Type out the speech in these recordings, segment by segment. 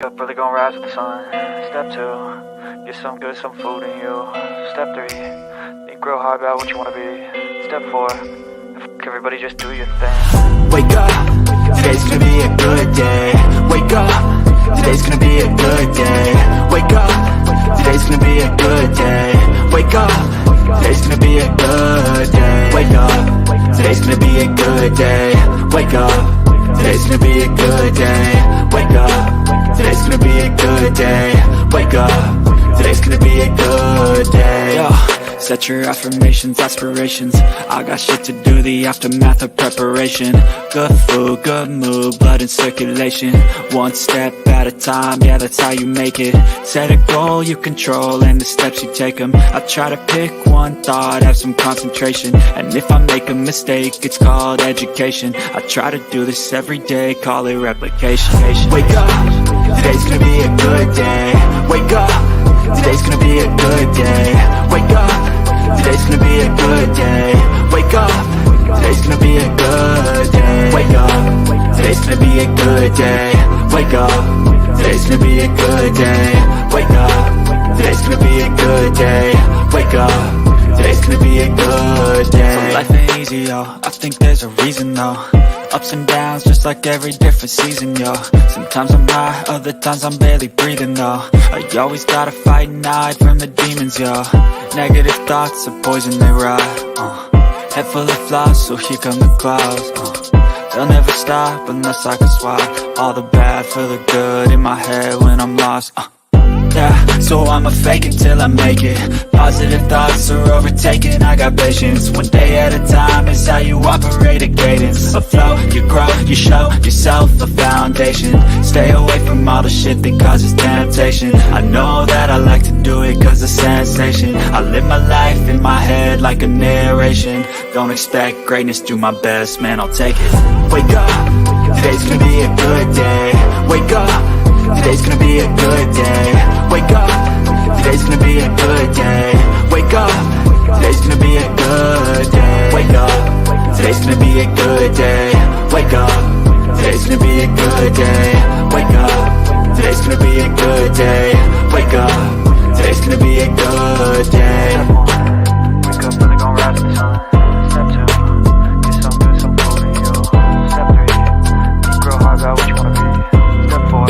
Up, really gonna rise with the sun. Step 2, get some good, some food in you. Step 3, think real hard about what you wanna be. Step 4, everybody just do your thing. Wake up, today's gonna be a good day. Wake up, today's gonna be a good day. Wake up, today's gonna be a good day. Wake up, today's gonna be a good day. Wake up, today's gonna be a good day. Wake up, today's gonna be a good day. Wake up, today's gonna be a good day. Wake up, today's gonna be a good day. Yo, set your affirmations, aspirations. I got shit to do, the aftermath of preparation. Good food, good mood, blood in circulation. One step at a time, yeah, that's how you make it. Set a goal you control and the steps you take them. I try to pick one thought, have some concentration. And if I make a mistake, it's called education. I try to do this every day, call it replication. Wake up, today's gonna be a good day. Wake up, today's gonna be a good day. Wake up, today's gonna be a good day. Wake up, today's gonna be a good day. Wake up, today's gonna be a good day. Wake up, today's gonna be a good day. Wake up, today's gonna be a good day. Wake up, today's gonna be a good day. So life ain't easy, yo, I think there's a reason though. Ups and downs, just like every different season, yo. Sometimes I'm high, other times I'm barely breathing, though. I always gotta fight and hide from the demons, yo. Negative thoughts are poison, they rot. Head full of flies, so here come the clouds. They'll never stop unless I can swap all the bad for the good in my head when I'm lost. Yeah, so I'ma fake it till I make it. Positive thoughts are overtaken, I got patience. One day at a time is how you operate a cadence. A flow, you grow, you show yourself a foundation. Stay away from all the shit that causes temptation. I know that I like to do it cause of sensation. I live my life in my head like a narration. Don't expect greatness, do my best, man, I'll take it. Wake up, today's gonna be a good day. Wake up, today's gonna be a good day. Wake up, today's gonna be a good day. Wake up, today's gonna be a good day. Wake up, today's gonna be a good day. Wake up, today's gonna be a good day. Wake up, today's gonna be a good day. Wake up, today's gonna be a good day. Wake up, really gonna rise with the sun. Step 2, get some good, some food in you. Step 3, think real hard about what you wanna be. Step 4,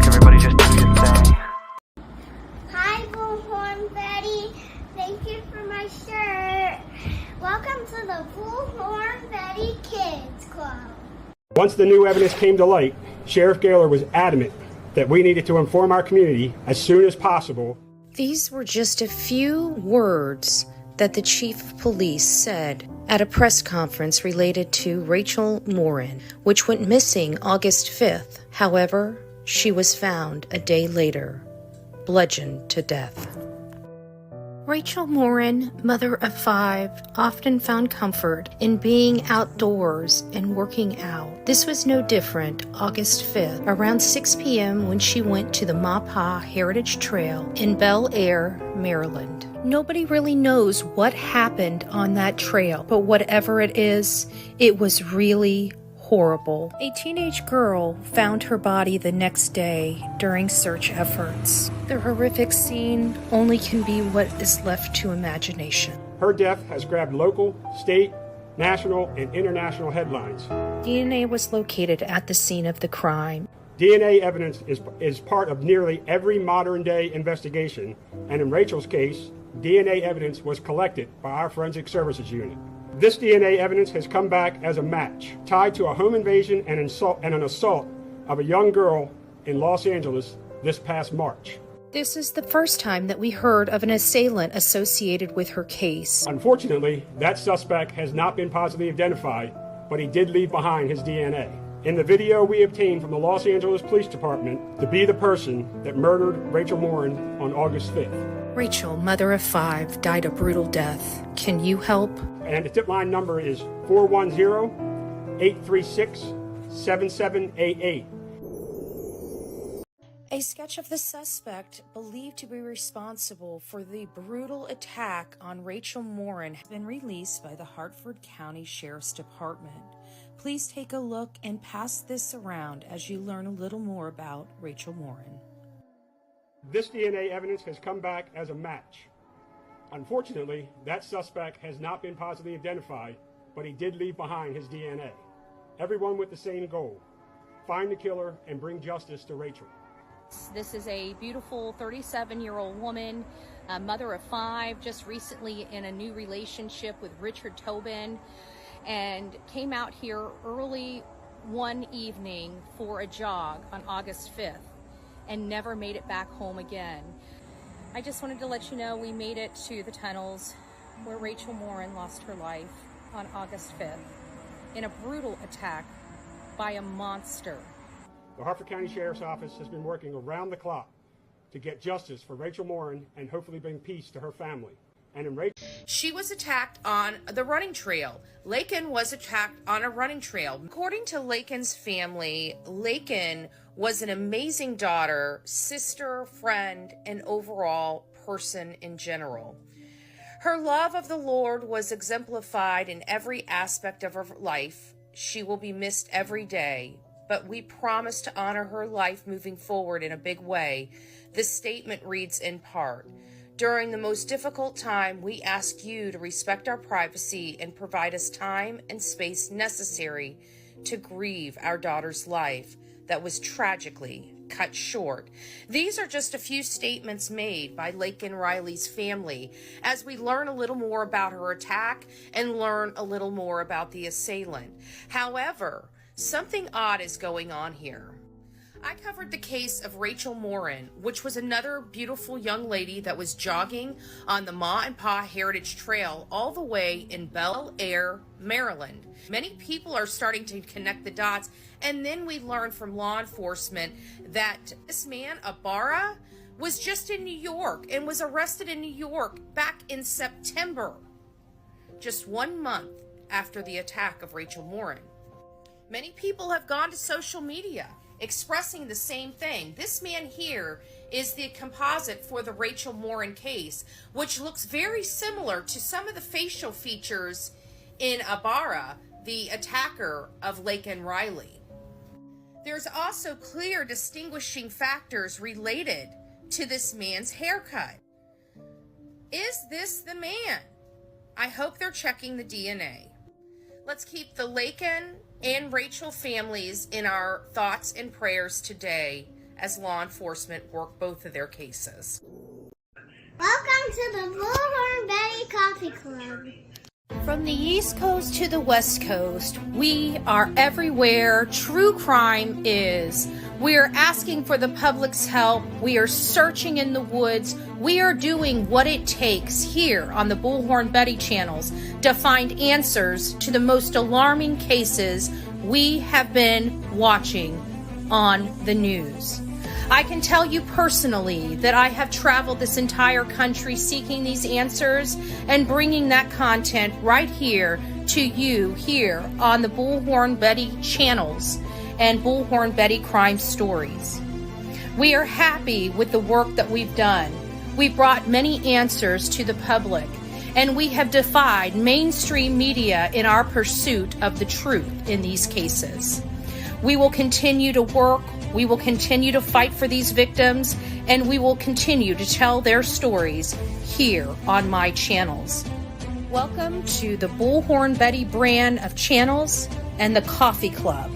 everybody just do your thing. Hi, Bullhorn Betty. Thank you for my shirt. Welcome to the Bullhorn Betty Kids Club. Once the new evidence came to light, Sheriff Gaylor was adamant that we needed to inform our community as soon as possible. These were just a few words that the chief of police said at a press conference related to Rachel Morin, which went missing August 5th. However, she was found a day later, bludgeoned to death. Rachel Morin, mother of 5, often found comfort in being outdoors and working out. This was no different August 5th, around 6 p.m. when she went to the Maupassant Heritage Trail in Bel Air, Maryland. Nobody really knows what happened on that trail, but whatever it is, it was really horrible. A teenage girl found her body the next day during search efforts. The horrific scene only can be what is left to imagination. Her death has grabbed local, state, national, and international headlines. DNA was located at the scene of the crime. DNA evidence is part of nearly every modern-day investigation, and in Rachel's case, DNA evidence was collected by our Forensic Services Unit. This DNA evidence has come back as a match, tied to a home invasion and an assault of a young girl in Los Angeles this past March. This is the first time that we heard of an assailant associated with her case. Unfortunately, that suspect has not been positively identified, but he did leave behind his DNA. In the video we obtained from the Los Angeles Police Department to be the person that murdered Rachel Morin on August 5th. Rachel, mother of 5, died a brutal death. Can you help? And the tip line number is 410-836-7788. A sketch of the suspect believed to be responsible for the brutal attack on Rachel Morin has been released by the Hartford County Sheriff's Department. Please take a look and pass this around as you learn a little more about Rachel Morin. This DNA evidence has come back as a match. Unfortunately, that suspect has not been positively identified, but he did leave behind his DNA. Everyone with the same goal: find the killer and bring justice to Rachel. This is a beautiful 37-year-old woman, a mother of 5, just recently in a new relationship with Richard Tobin, and came out here early one evening for a jog on August 5th and never made it back home again. I just wanted to let you know we made it to the tunnels where Rachel Morin lost her life on August 5th in a brutal attack by a monster. The Harford County Sheriff's Office has been working around the clock to get justice for Rachel Morin and hopefully bring peace to her family. And in Rachel, She was attacked on the running trail. Laken was attacked on a running trail. According to Laken's family, Laken was an amazing daughter, sister, friend, and overall person in general. Her love of the Lord was exemplified in every aspect of her life. She will be missed every day, but we promise to honor her life moving forward in a big way. This statement reads in part: during the most difficult time, we ask you to respect our privacy and provide us time and space necessary to grieve our daughter's life that was tragically cut short. These are just a few statements made by Laken Riley's family as we learn a little more about her attack and learn a little more about the assailant. However, something odd is going on here. I covered the case of Rachel Morin, which was another beautiful young lady that was jogging on the Ma and Pa Heritage Trail all the way in Bel Air, Maryland. Many people are starting to connect the dots, and then we learned from law enforcement that this man, Ibarra, was just in New York and was arrested in New York back in September, just 1 month after the attack of Rachel Morin. Many people have gone to social media expressing the same thing. This man here is the composite for the Rachel Morin case, which looks very similar to some of the facial features in Ibarra, the attacker of Laken Riley. There's also clear distinguishing factors related to this man's haircut. Is this the man? I hope they're checking the DNA. Let's keep the Laken and Rachel families in our thoughts and prayers today as law enforcement work both of their cases. Welcome to the Bullhorn Betty Coffee Club. From the East Coast to the West Coast, we are everywhere true crime is. We are asking for the public's help. We are searching in the woods. We are doing what it takes here on the Bullhorn Betty channels to find answers to the most alarming cases we have been watching on the news. I can tell you personally that I have traveled this entire country seeking these answers and bringing that content right here to you here on the Bullhorn Betty channels and Bullhorn Betty Crime Stories. We are happy with the work that we've done. We brought many answers to the public, and we have defied mainstream media in our pursuit of the truth in these cases. We will continue to work. We will continue to fight for these victims, and we will continue to tell their stories here on my channels. Welcome to the Bullhorn Betty brand of channels and the Coffee Club.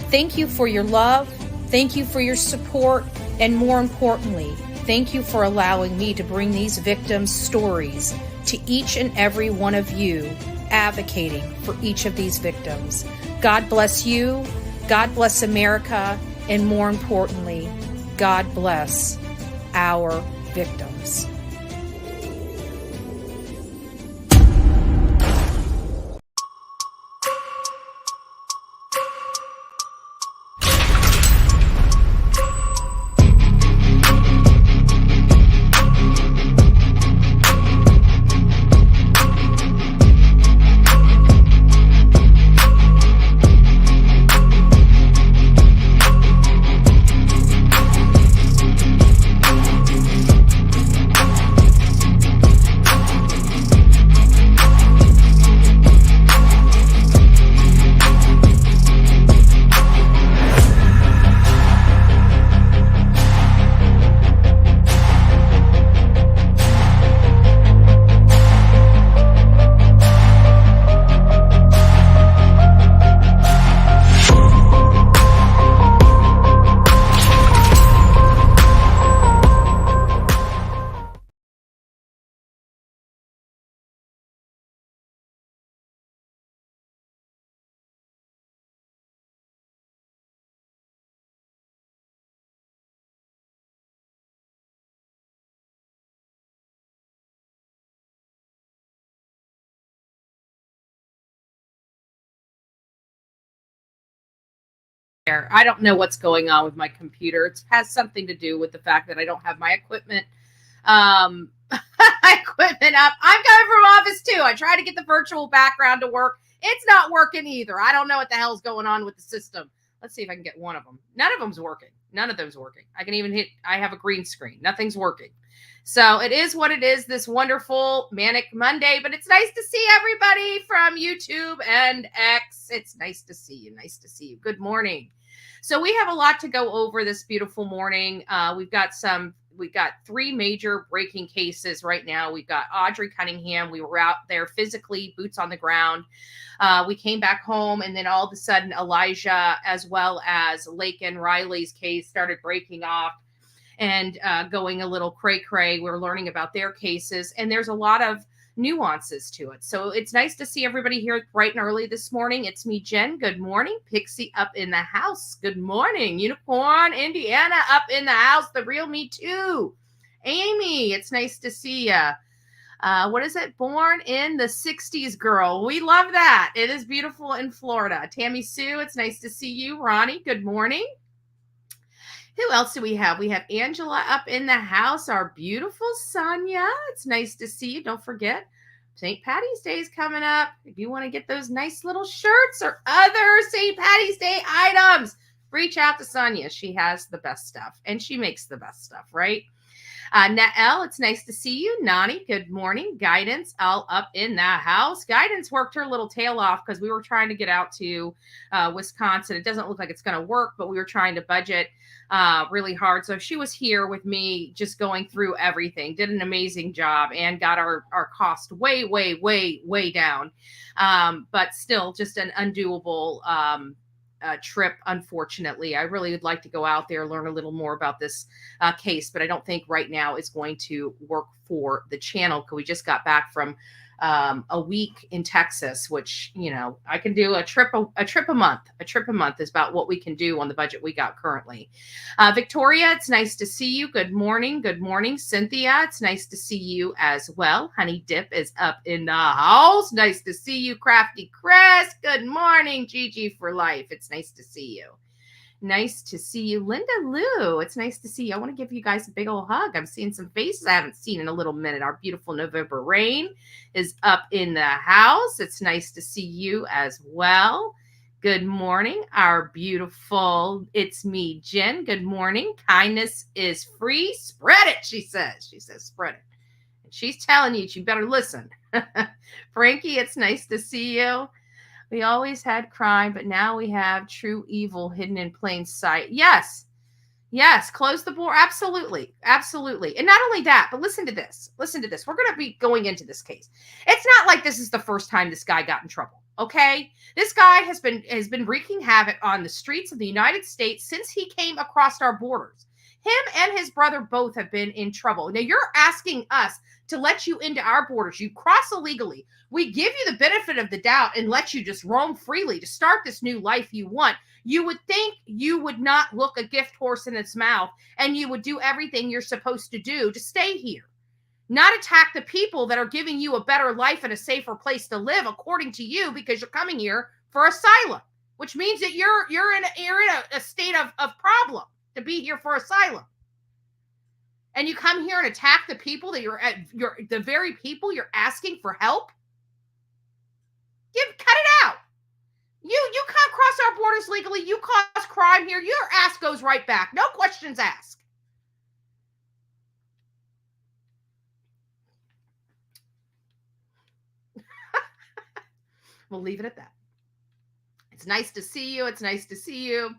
Thank you for your love. Thank you for your support. And more importantly, thank you for allowing me to bring these victims' stories to each and every one of you, advocating for each of these victims. God bless you. God bless America. And more importantly, God bless our victims. I don't know what's going on with my computer. It has something to do with the fact that I don't have my equipment equipment up. I'm coming from office too. I try to get the virtual background to work. It's not working either. I don't know what the hell's going on with the system. Let's see if I can get one of them. None of them's working. None of them's working. I can even I have a green screen. Nothing's working. So it is what it is, this wonderful manic Monday, but it's nice to see everybody from YouTube and X. It's nice to see you. Nice to see you. Good morning. So we have a lot to go over this beautiful morning. We've got 3 major breaking cases right now. We've got Audrey Cunningham. We were out there physically, boots on the ground. We came back home, and then all of a sudden, Elijah, as well as Laken Riley's case, started breaking off and going a little cray-cray. We're learning about their cases, and there's a lot of nuances to it. So it's nice to see everybody here bright and early this morning. It's me, Jen. Good morning. Pixie up in the house. Good morning. Unicorn, Indiana up in the house. The real me too. Amy, it's nice to see you. What is it? Born in the 60s girl. We love that. It is beautiful in Florida. Tammy Sue, it's nice to see you. Ronnie, good morning. Who else do we have? We have Angela up in the house, our beautiful Sonia. It's nice to see you. Don't forget, St. Patty's Day is coming up. If you want to get those nice little shirts or other St. Patty's Day items, reach out to Sonia. She has the best stuff, and she makes the best stuff, right? Nael, it's nice to see you. Nani, good morning. Guidance, all up in the house. Guidance worked her little tail off because we were trying to get out to Wisconsin. It doesn't look like it's going to work, but we were trying to budget really hard. So she was here with me just going through everything, did an amazing job, and got our cost way, way, way, way down. But still just an undoable trip, unfortunately. I really would like to go out there, learn a little more about this case, but I don't think right now is going to work for the channel because we just got back from a week in Texas, which, you know, I can do a trip a month. A trip a month is about what we can do on the budget we got currently. Victoria, it's nice to see you. Good morning. Good morning. Cynthia, it's nice to see you as well. Honey Dip is up in the house. Nice to see you. Crafty Chris, good morning. Gigi for life. It's nice to see you. Nice to see you. Linda Lou, it's nice to see you. I want to give you guys a big old hug. I'm seeing some faces I haven't seen in a little minute. Our beautiful November Rain is up in the house. It's nice to see you as well. Good morning, our beautiful, it's me, Jen. Good morning. Kindness is free. Spread it, she says. She says, spread it. And she's telling you better listen. Frankie, it's nice to see you. We always had crime, but now we have true evil hidden in plain sight. Yes. Yes. Close the door. Absolutely. Absolutely. And not only that, but listen to this. Listen to this. We're going to be going into this case. It's not like this is the first time this guy got in trouble. Okay. This guy has been wreaking havoc on the streets of the United States since he came across our borders. Him and his brother both have been in trouble. Now you're asking us to let you into our borders. You cross illegally. We give you the benefit of the doubt and let you just roam freely to start this new life you want. You would think you would not look a gift horse in its mouth and you would do everything you're supposed to do to stay here. Not attack the people that are giving you a better life and a safer place to live according to you because you're coming here for asylum, which means that you're in a state of problem to be here for asylum. And you come here and attack the people that the very people you're asking for help. Cut it out. You can't cross our borders legally. You cause crime here. Your ass goes right back. No questions asked. We'll leave it at that. It's nice to see you. It's nice to see you.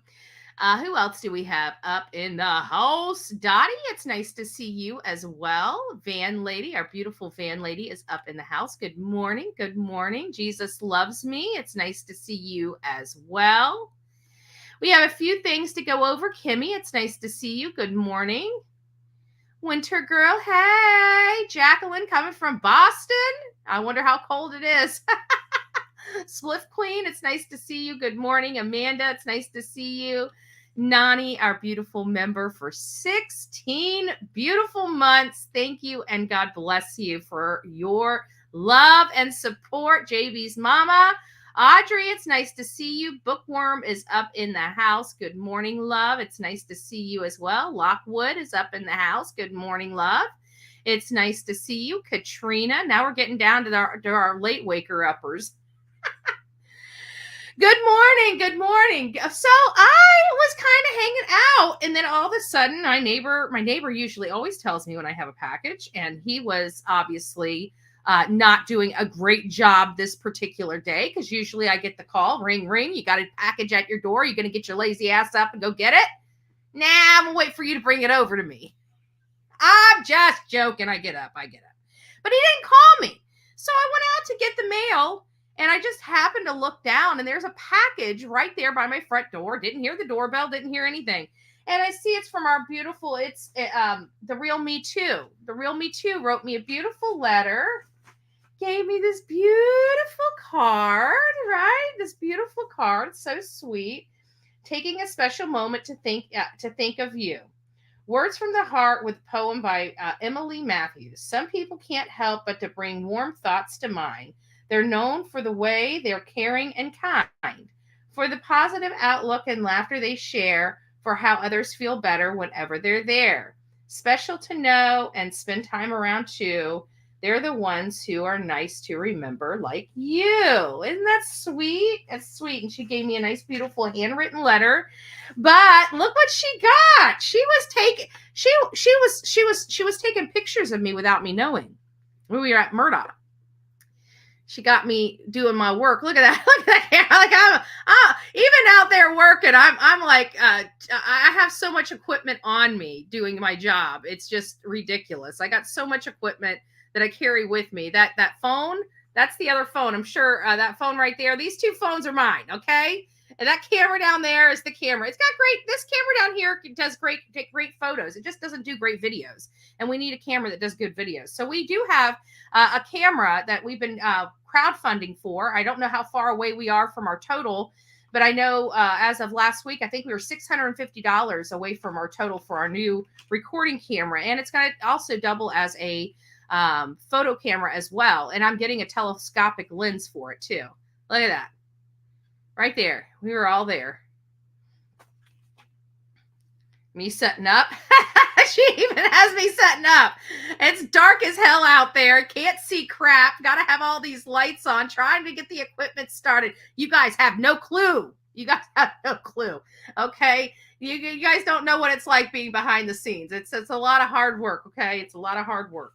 Who else do we have up in the house? Dottie, it's nice to see you as well. Van Lady, our beautiful Van Lady is up in the house. Good morning. Good morning. Jesus loves me. It's nice to see you as well. We have a few things to go over. Kimmy, it's nice to see you. Good morning. Winter Girl, hey. Jacqueline coming from Boston. I wonder how cold it is. Spliff Queen, it's nice to see you. Good morning. Amanda, it's nice to see you. Nani, our beautiful member for 16 beautiful months. Thank you and God bless you for your love and support. JB's mama, Audrey, it's nice to see you. Bookworm is up in the house. Good morning, love. It's nice to see you as well. Lockwood is up in the house. Good morning, love. It's nice to see you. Katrina. Now we're getting down to our late waker uppers. Good morning. Good morning. So I was kind of hanging out, and then all of a sudden my neighbor usually always tells me when I have a package, and he was obviously not doing a great job this particular day, because usually I get the call, ring, ring, you got a package at your door. You're going to get your lazy ass up and go get it? Nah, I'm going to wait for you to bring it over to me. I'm just joking. I get up. But he didn't call me. So I went out to get the mail, and I just happened to look down, and there's a package right there by my front door. Didn't hear the doorbell, didn't hear anything. And I see it's from our beautiful, The Real Me Too. The Real Me Too wrote me a beautiful letter, gave me this beautiful card, right? This beautiful card, so sweet. Taking a special moment to think of you. Words from the Heart with a poem by Emily Matthews. Some people can't help but to bring warm thoughts to mind. They're known for the way they're caring and kind, for the positive outlook and laughter they share, for how others feel better whenever they're there. Special to know and spend time around too. They're the ones who are nice to remember, like you. Isn't that sweet? That's sweet. And she gave me a nice, beautiful handwritten letter. But look what she got. She was taking pictures of me without me knowing. We were at Murdoch. She got me doing my work. Look at that. Look at that. Like I'm even out there working. I'm like, I have so much equipment on me doing my job. It's just ridiculous. I got so much equipment that I carry with me. That phone, that's the other phone. I'm sure that phone right there. These two phones are mine. Okay. And that camera down there is the camera. It's got this camera down here does take great photos. It just doesn't do great videos. And we need a camera that does good videos. So we do have a camera that we've been crowdfunding for. I don't know how far away we are from our total, but I know as of last week, I think we were $650 away from our total for our new recording camera. And it's going to also double as a photo camera as well. And I'm getting a telescopic lens for it too. Look at that. Right there. We were all there. Me setting up. She even has me setting up. It's dark as hell out there. Can't see crap. Got to have all these lights on. Trying to get the equipment started. You guys have no clue. Okay? You guys don't know what it's like being behind the scenes. It's a lot of hard work. Okay? It's a lot of hard work.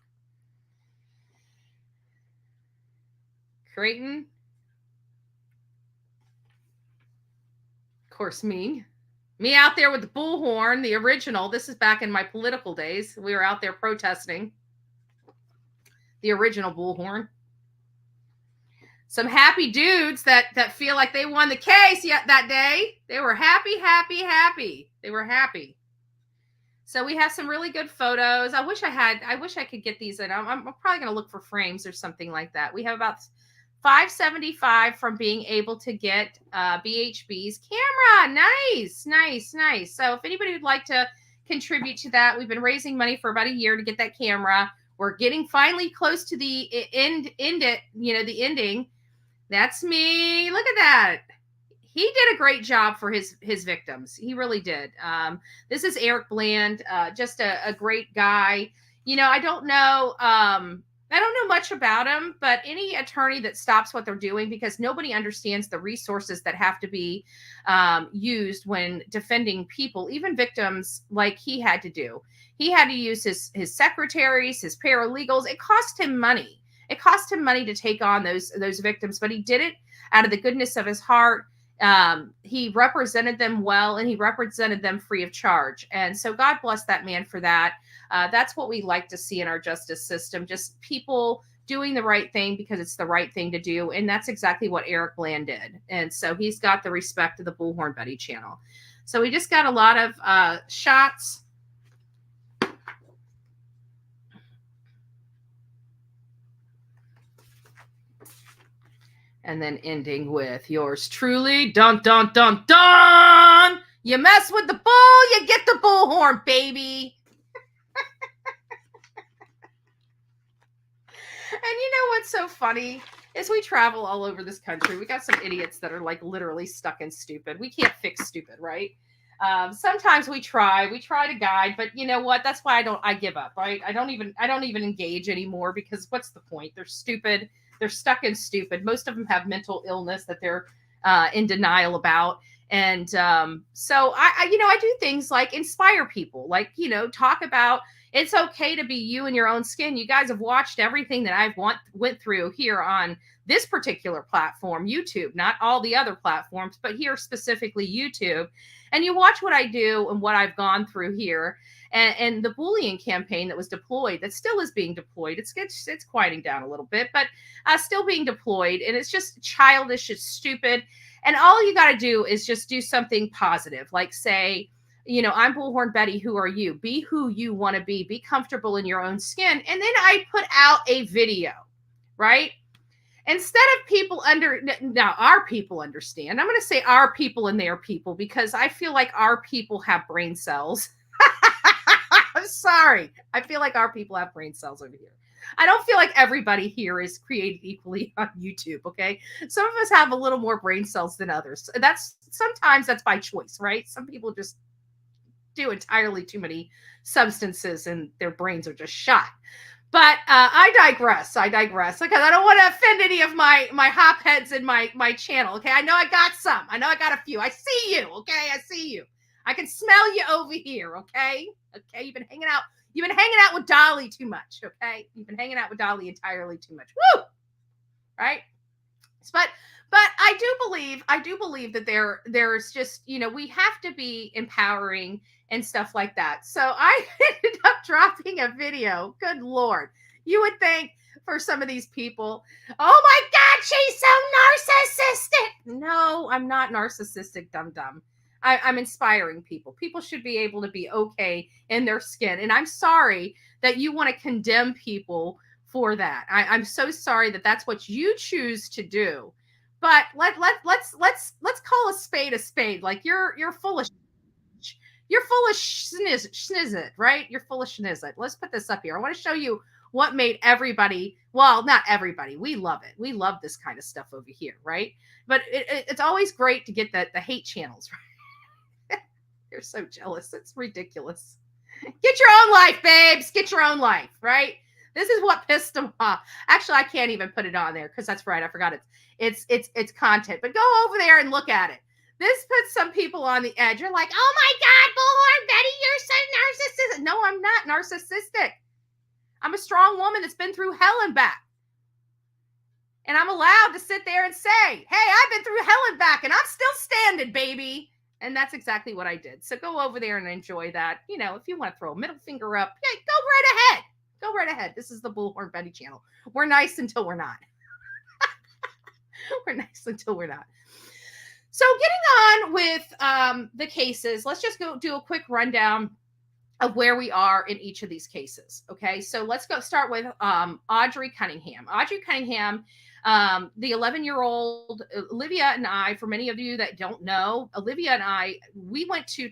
Creighton. Of course, me out there with the bullhorn, the original. This is back in my political days. We were out there protesting the original bullhorn. Some happy dudes that feel like they won the case yet that day. They were happy. They were happy. So we have some really good photos. I wish I could get these in. I'm probably going to look for frames or something like that. We have about $575 from being able to get BHB's camera. Nice. So if anybody would like to contribute to that, we've been raising money for about a year to get that camera. We're getting finally close to the the ending. That's me. Look at that. He did a great job for his victims. He really did. This is Eric Bland, just a great guy. I don't know much about him, but any attorney that stops what they're doing, because nobody understands the resources that have to be used when defending people, even victims, like he had to do. He had to use his secretaries, his paralegals. It cost him money. It cost him money to take on those victims, but he did it out of the goodness of his heart. He represented them well, and he represented them free of charge. And so God bless that man for that. That's what we like to see in our justice system, just people doing the right thing because it's the right thing to do. And that's exactly what Eric Bland did. And so he's got the respect of the Bullhorn Betty channel. So we just got a lot of shots. And then ending with yours truly. Dun, dun, dun, dun. You mess with the bull, you get the bullhorn, baby. And you know what's so funny as we travel all over this country, we got some idiots that are like literally stuck in stupid. We can't fix stupid, right? Sometimes we try to guide, but you know what? That's why I give up, right? I don't even engage anymore, because what's the point? They're stupid. They're stuck in stupid. Most of them have mental illness that they're in denial about. And so I do things like inspire people, like, talk about it's okay to be you in your own skin. You guys have watched everything that I've went through here on this particular platform, YouTube, not all the other platforms, but here specifically YouTube. And you watch what I do and what I've gone through here, and the bullying campaign that was deployed, that still is being deployed. It's quieting down a little bit, but still being deployed. And it's just childish. It's stupid. And all you got to do is just do something positive, like say, I'm Bullhorn Betty. Who are you? Be who you want to be. Be comfortable in your own skin. And then I put out a video, right? Instead of people now our people understand. I'm going to say our people and their people, because I feel like our people have brain cells. I'm sorry. I feel like our people have brain cells over here. I don't feel like everybody here is created equally on YouTube, okay? Some of us have a little more brain cells than others. Sometimes that's by choice, right? Some people just do entirely too many substances and their brains are just shot. But I digress, because I don't want to offend any of my hopheads in my channel, okay? I know I got some. I know I got a few. I see you, okay? I see you. I can smell you over here, okay? Okay, you've been hanging out with Dolly too much, okay? You've been hanging out with Dolly entirely too much. Woo! Right? But I do believe that there's just, we have to be empowering and stuff like that. So I ended up dropping a video. Good Lord. You would think for some of these people, oh my God, she's so narcissistic. No, I'm not narcissistic, dum-dum. I'm inspiring people. People should be able to be okay in their skin. And I'm sorry that you want to condemn people for that. I'm so sorry that that's what you choose to do. But let's call a spade. Like you're full of schnizzit, right? You're full of schnizzit. Let's put this up here. I want to show you what made everybody, well, not everybody. We love it. We love this kind of stuff over here, right? But it's always great to get the hate channels, right? You're so jealous. It's ridiculous. Get your own life, babes. Get your own life, right? This is what pissed them off. Actually, I can't even put it on there because that's right. I forgot it's content. But go over there and look at it. This puts some people on the edge. You're like, oh my God, Bullhorn Betty, you're so narcissistic. No, I'm not narcissistic. I'm a strong woman that's been through hell and back. And I'm allowed to sit there and say, hey, I've been through hell and back and I'm still standing, baby. And that's exactly what I did. So go over there and enjoy that. If you want to throw a middle finger up, yeah, go right ahead. Go right ahead. This is the Bullhorn Betty channel. We're nice until we're not. We're nice until we're not. So getting on with the cases, let's just go do a quick rundown of where we are in each of these cases. Okay, so let's go start with Audrey Cunningham. Audrey Cunningham, the 11-year-old Olivia and I, for many of you that don't know, Olivia and I, we went to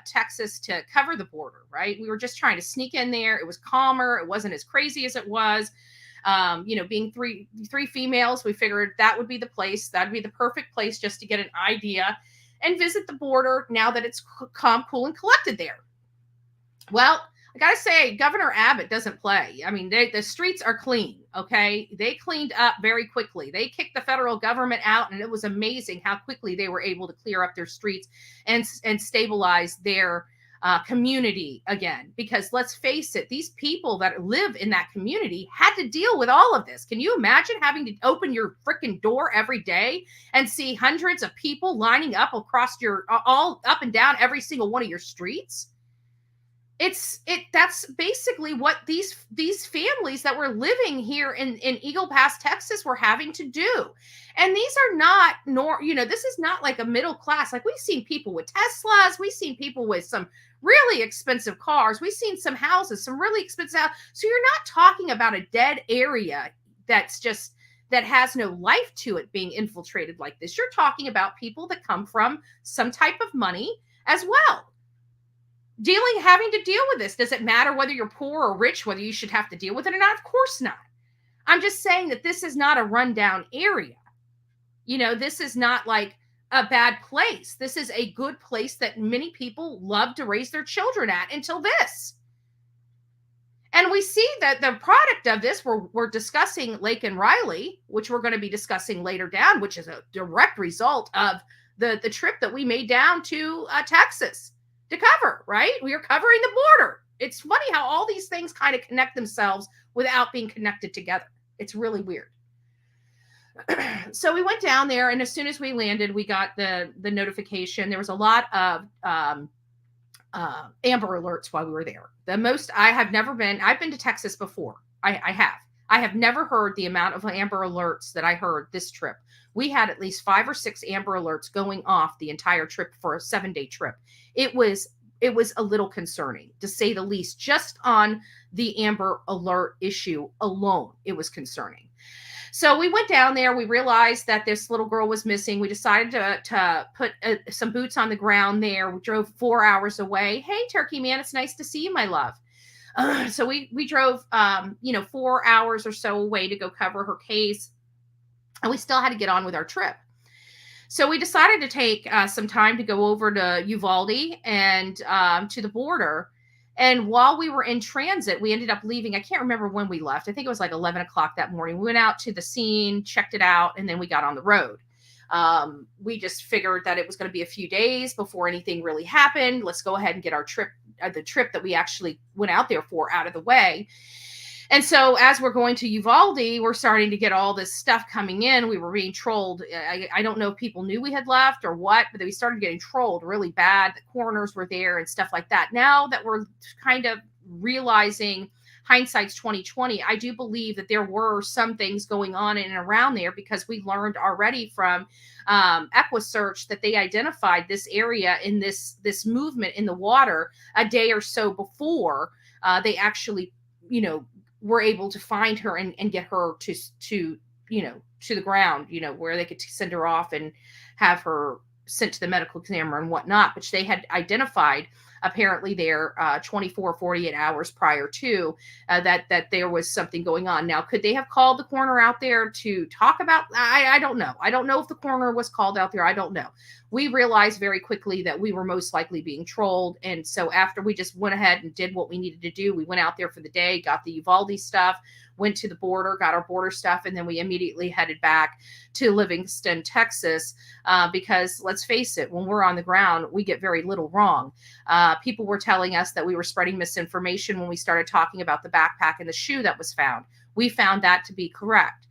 Texas to cover the border, right? We were just trying to sneak in there. It was calmer. It wasn't as crazy as it was. Being three females, we figured that would be the place. That'd be the perfect place just to get an idea and visit the border now that it's calm, cool, and collected there. Well, I got to say, Governor Abbott doesn't play. I mean, the streets are clean, okay? They cleaned up very quickly. They kicked the federal government out, and it was amazing how quickly they were able to clear up their streets and stabilize their community again. Because let's face it, these people that live in that community had to deal with all of this. Can you imagine having to open your freaking door every day and see hundreds of people lining up across all up and down every single one of your streets? That's basically what these families that were living here in Eagle Pass, Texas were having to do. And these are not this is not like a middle class. Like, we've seen people with Teslas, we've seen people with some really expensive cars, we've seen some houses, some really expensive houses. So you're not talking about a dead area that has no life to it being infiltrated like this. You're talking about people that come from some type of money as well. Having to deal with this. Does it matter whether you're poor or rich, whether you should have to deal with it or not? Of course not. I'm just saying that this is not a rundown area. This is not like a bad place. This is a good place that many people love to raise their children at until this. And we see that the product of this, we're discussing Laken Riley, which we're going to be discussing later down, which is a direct result of the trip that we made down to Texas to cover, right? We are covering the border. It's funny how all these things kind of connect themselves without being connected together. It's really weird. So we went down there, and as soon as we landed, we got the notification. There was a lot of Amber Alerts while we were there. The most I've been to Texas before. I have never heard the amount of Amber Alerts that I heard this trip. We had at least 5 or 6 Amber Alerts going off the entire trip for a 7-day trip. It was a little concerning, to say the least. Just on the Amber Alert issue alone, it was concerning. So we went down there. We realized that this little girl was missing. We decided to put some boots on the ground there. We drove 4 hours away. Hey, Turkey Man, it's nice to see you, my love. So we drove, 4 hours or so away to go cover her case. And we still had to get on with our trip. So we decided to take some time to go over to Uvalde and to the border. And while we were in transit, we ended up leaving. I can't remember when we left. I think it was like 11 o'clock that morning. We went out to the scene, checked it out, and then we got on the road. We just figured that it was going to be a few days before anything really happened. Let's go ahead and get our trip, the trip that we actually went out there for, out of the way. And so as we're going to Uvalde, we're starting to get all this stuff coming in. We were being trolled. I don't know if people knew we had left or what, but we started getting trolled really bad. The coroners were there and stuff like that. Now that we're kind of realizing hindsight's 2020, I do believe that there were some things going on in and around there, because we learned already from EquiSearch that they identified this area in this movement in the water a day or so before they actually, were able to find her and get her to the ground, where they could send her off and have her sent to the medical examiner and whatnot, which they had identified apparently there 24, 48 hours prior to that there was something going on. Now, could they have called the coroner out there to talk about? I don't know. I don't know if the coroner was called out there. I don't know. We realized very quickly that we were most likely being trolled. And so after we just went ahead and did what we needed to do, we went out there for the day, got the Uvalde stuff, went to the border, got our border stuff, and then we immediately headed back to Livingston, Texas, because let's face it, when we're on the ground, we get very little wrong. People were telling us that we were spreading misinformation when we started talking about the backpack and the shoe that was found. We found that to be correct.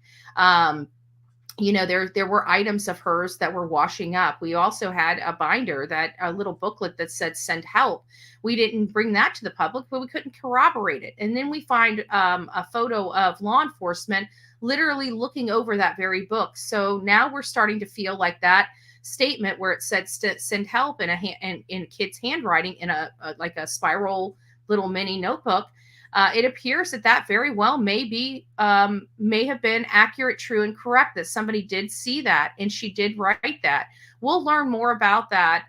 There were items of hers that were washing up. We also had a binder, a little booklet that said "Send help." We didn't bring that to the public, but we couldn't corroborate it. And then we find a photo of law enforcement literally looking over that very book. So now we're starting to feel like that statement where it said "Send help" in a kid's handwriting in a spiral little mini notebook. It appears that very well may have been accurate, true, and correct, that somebody did see that and she did write that. We'll learn more about that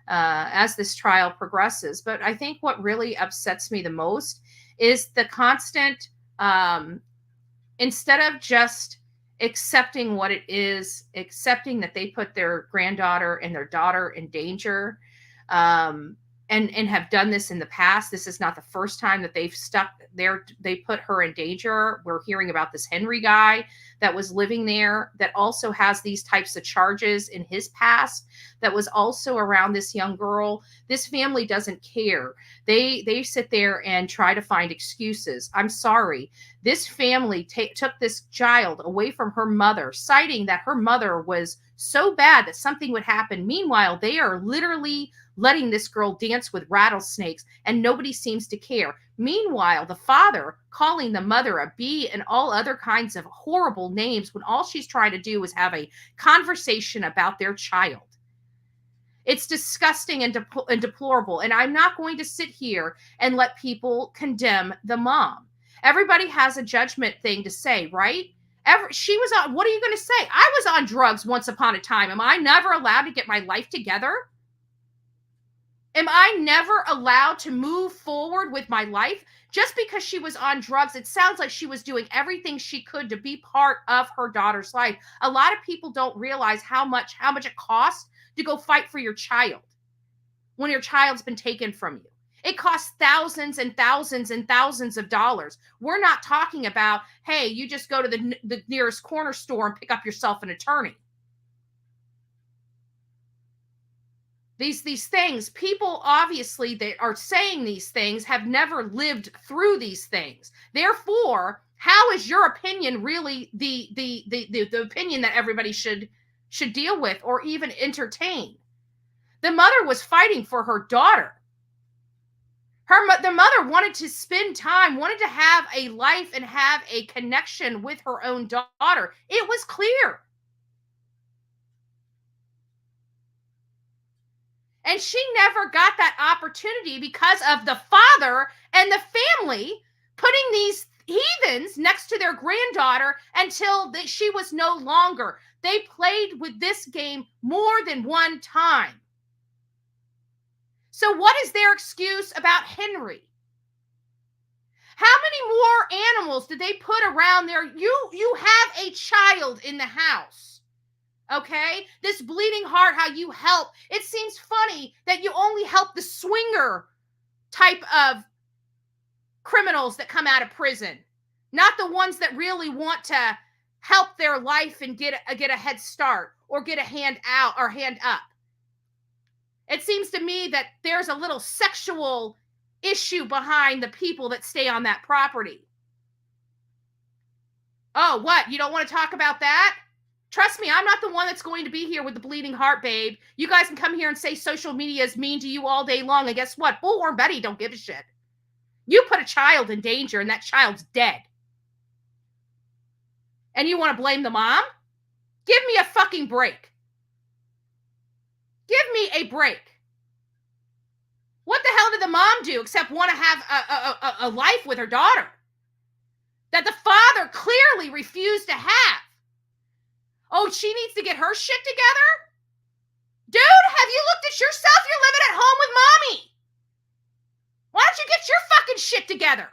as this trial progresses. But I think what really upsets me the most is the constant, instead of just accepting what it is, accepting that they put their granddaughter and their daughter in danger, and have done this in the past. This is not the first time that they put her in danger. We're hearing about this Henry guy that was living there that also has these types of charges in his past, that was also around this young girl. This family doesn't care. They sit there and try to find excuses. I'm sorry. This family took this child away from her mother, citing that her mother was so bad that something would happen. Meanwhile, they are literally letting this girl dance with rattlesnakes, and nobody seems to care. Meanwhile, the father calling the mother a bee and all other kinds of horrible names, when all she's trying to do is have a conversation about their child. It's disgusting and deplorable. And I'm not going to sit here and let people condemn the mom. Everybody has a judgment thing to say, right? She was on, what are you going to say? I was on drugs once upon a time. Am I never allowed to get my life together? Am I never allowed to move forward with my life? Just because she was on drugs, it sounds like she was doing everything she could to be part of her daughter's life. A lot of people don't realize how much it costs to go fight for your child when your child's been taken from you. It costs thousands and thousands and thousands of dollars. We're not talking about, hey, you just go to the nearest corner store and pick up yourself an attorney. These things, people obviously that are saying these things have never lived through these things. Therefore, how is your opinion really the opinion that everybody should deal with or even entertain? The mother was fighting for her daughter. The mother wanted to spend time, wanted to have a life and have a connection with her own daughter. It was clear. And she never got that opportunity because of the father and the family putting these heathens next to their granddaughter until she was no longer. They played with this game more than one time. So what is their excuse about Henry? How many more animals did they put around there? You have a child in the house. Okay? This bleeding heart, how you help. It seems funny that you only help the swinger type of criminals that come out of prison, not the ones that really want to help their life and get a head start or get a hand out or hand up. It seems to me that there's a little sexual issue behind the people that stay on that property. Oh, what? You don't want to talk about that? Trust me, I'm not the one that's going to be here with the bleeding heart, babe. You guys can come here and say social media is mean to you all day long. And guess what? Bullhorn Betty don't give a shit. You put a child in danger and that child's dead. And you want to blame the mom? Give me a fucking break. Give me a break. What the hell did the mom do except want to have a life with her daughter that the father clearly refused to have? Oh, she needs to get her shit together? Dude, have you looked at yourself? You're living at home with mommy. Why don't you get your fucking shit together?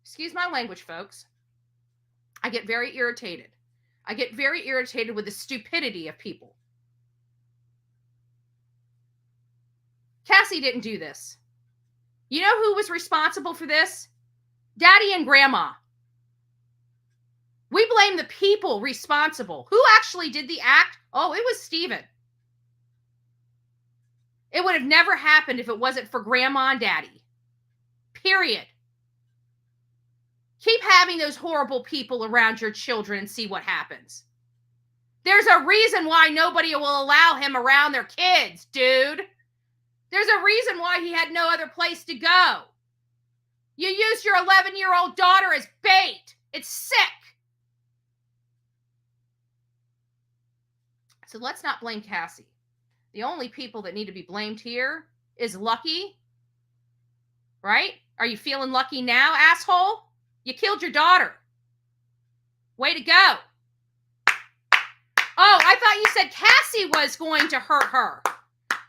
Excuse my language, folks. I get very irritated. I get very irritated with the stupidity of people. Cassie didn't do this. You know who was responsible for this? Daddy and Grandma. We blame the people responsible. Who actually did the act? Oh, it was Steven. It would have never happened if it wasn't for Grandma and Daddy. Period. Keep having those horrible people around your children and see what happens. There's a reason why nobody will allow him around their kids, dude. There's a reason why he had no other place to go. You used your 11-year-old daughter as bait. It's sick. So let's not blame Cassie. The only people that need to be blamed here is Lucky. Right? Are you feeling lucky now, asshole? You killed your daughter. Way to go. Oh, I thought you said Cassie was going to hurt her.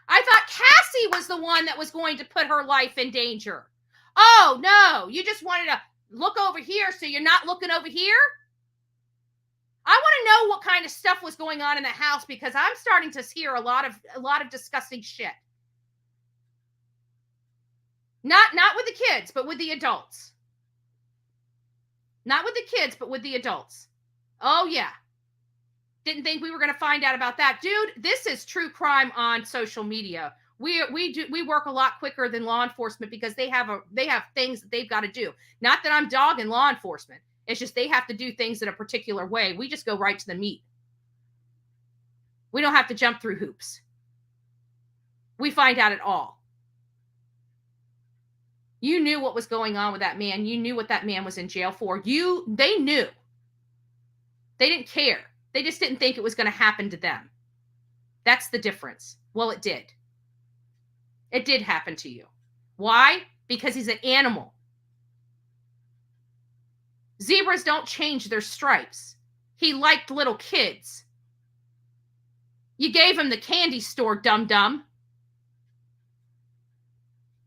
I thought Cassie was the one that was going to put her life in danger. Oh, no. You just wanted to look over here so you're not looking over here? I want to know what kind of stuff was going on in the house because I'm starting to hear a lot of disgusting shit. Not with the kids, but with the adults. Not with the kids, but with the adults. Oh, yeah. Didn't think we were going to find out about that. Dude, this is true crime on social media. We work a lot quicker than law enforcement because they have things that they've got to do. Not that I'm dogging law enforcement. It's just they have to do things in a particular way. We just go right to the meat. We don't have to jump through hoops. We find out it all. You knew what was going on with that man. You knew what that man was in jail for. They knew. They didn't care. They just didn't think it was going to happen to them. That's the difference. Well, it did. It did happen to you. Why? Because he's an animal. Zebras don't change their stripes. He liked little kids. You gave him the candy store, dum-dum.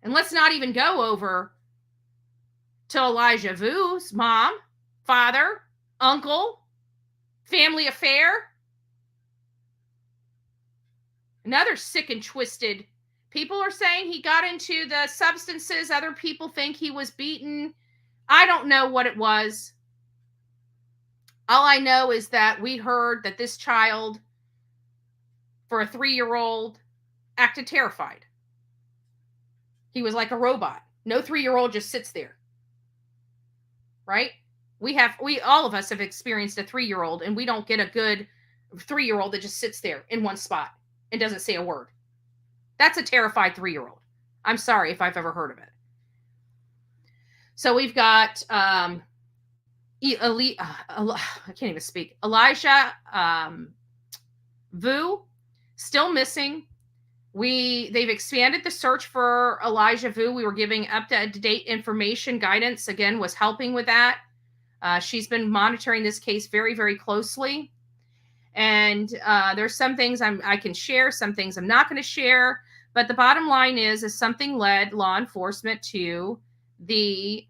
And let's not even go over to Elijah Vu's mom, father, uncle, family affair. Another sick and twisted. People are saying he got into the substances. Other people think he was beaten. I don't know what it was. All I know is that we heard that this child, for a 3-year-old, acted terrified. He was like a robot. No 3-year-old just sits there. Right? All of us have experienced a 3-year-old, and we don't get a good 3-year-old that just sits there in one spot and doesn't say a word. That's a terrified 3-year-old. I'm sorry if I've ever heard of it. So we've got I can't even speak. Elijah Vu, still missing. They've expanded the search for Elijah Vu. We were giving up-to-date information. Guidance, again, was helping with that. She's been monitoring this case very, very closely. And there's some things I can share, some things I'm not going to share. But the bottom line is something led law enforcement to the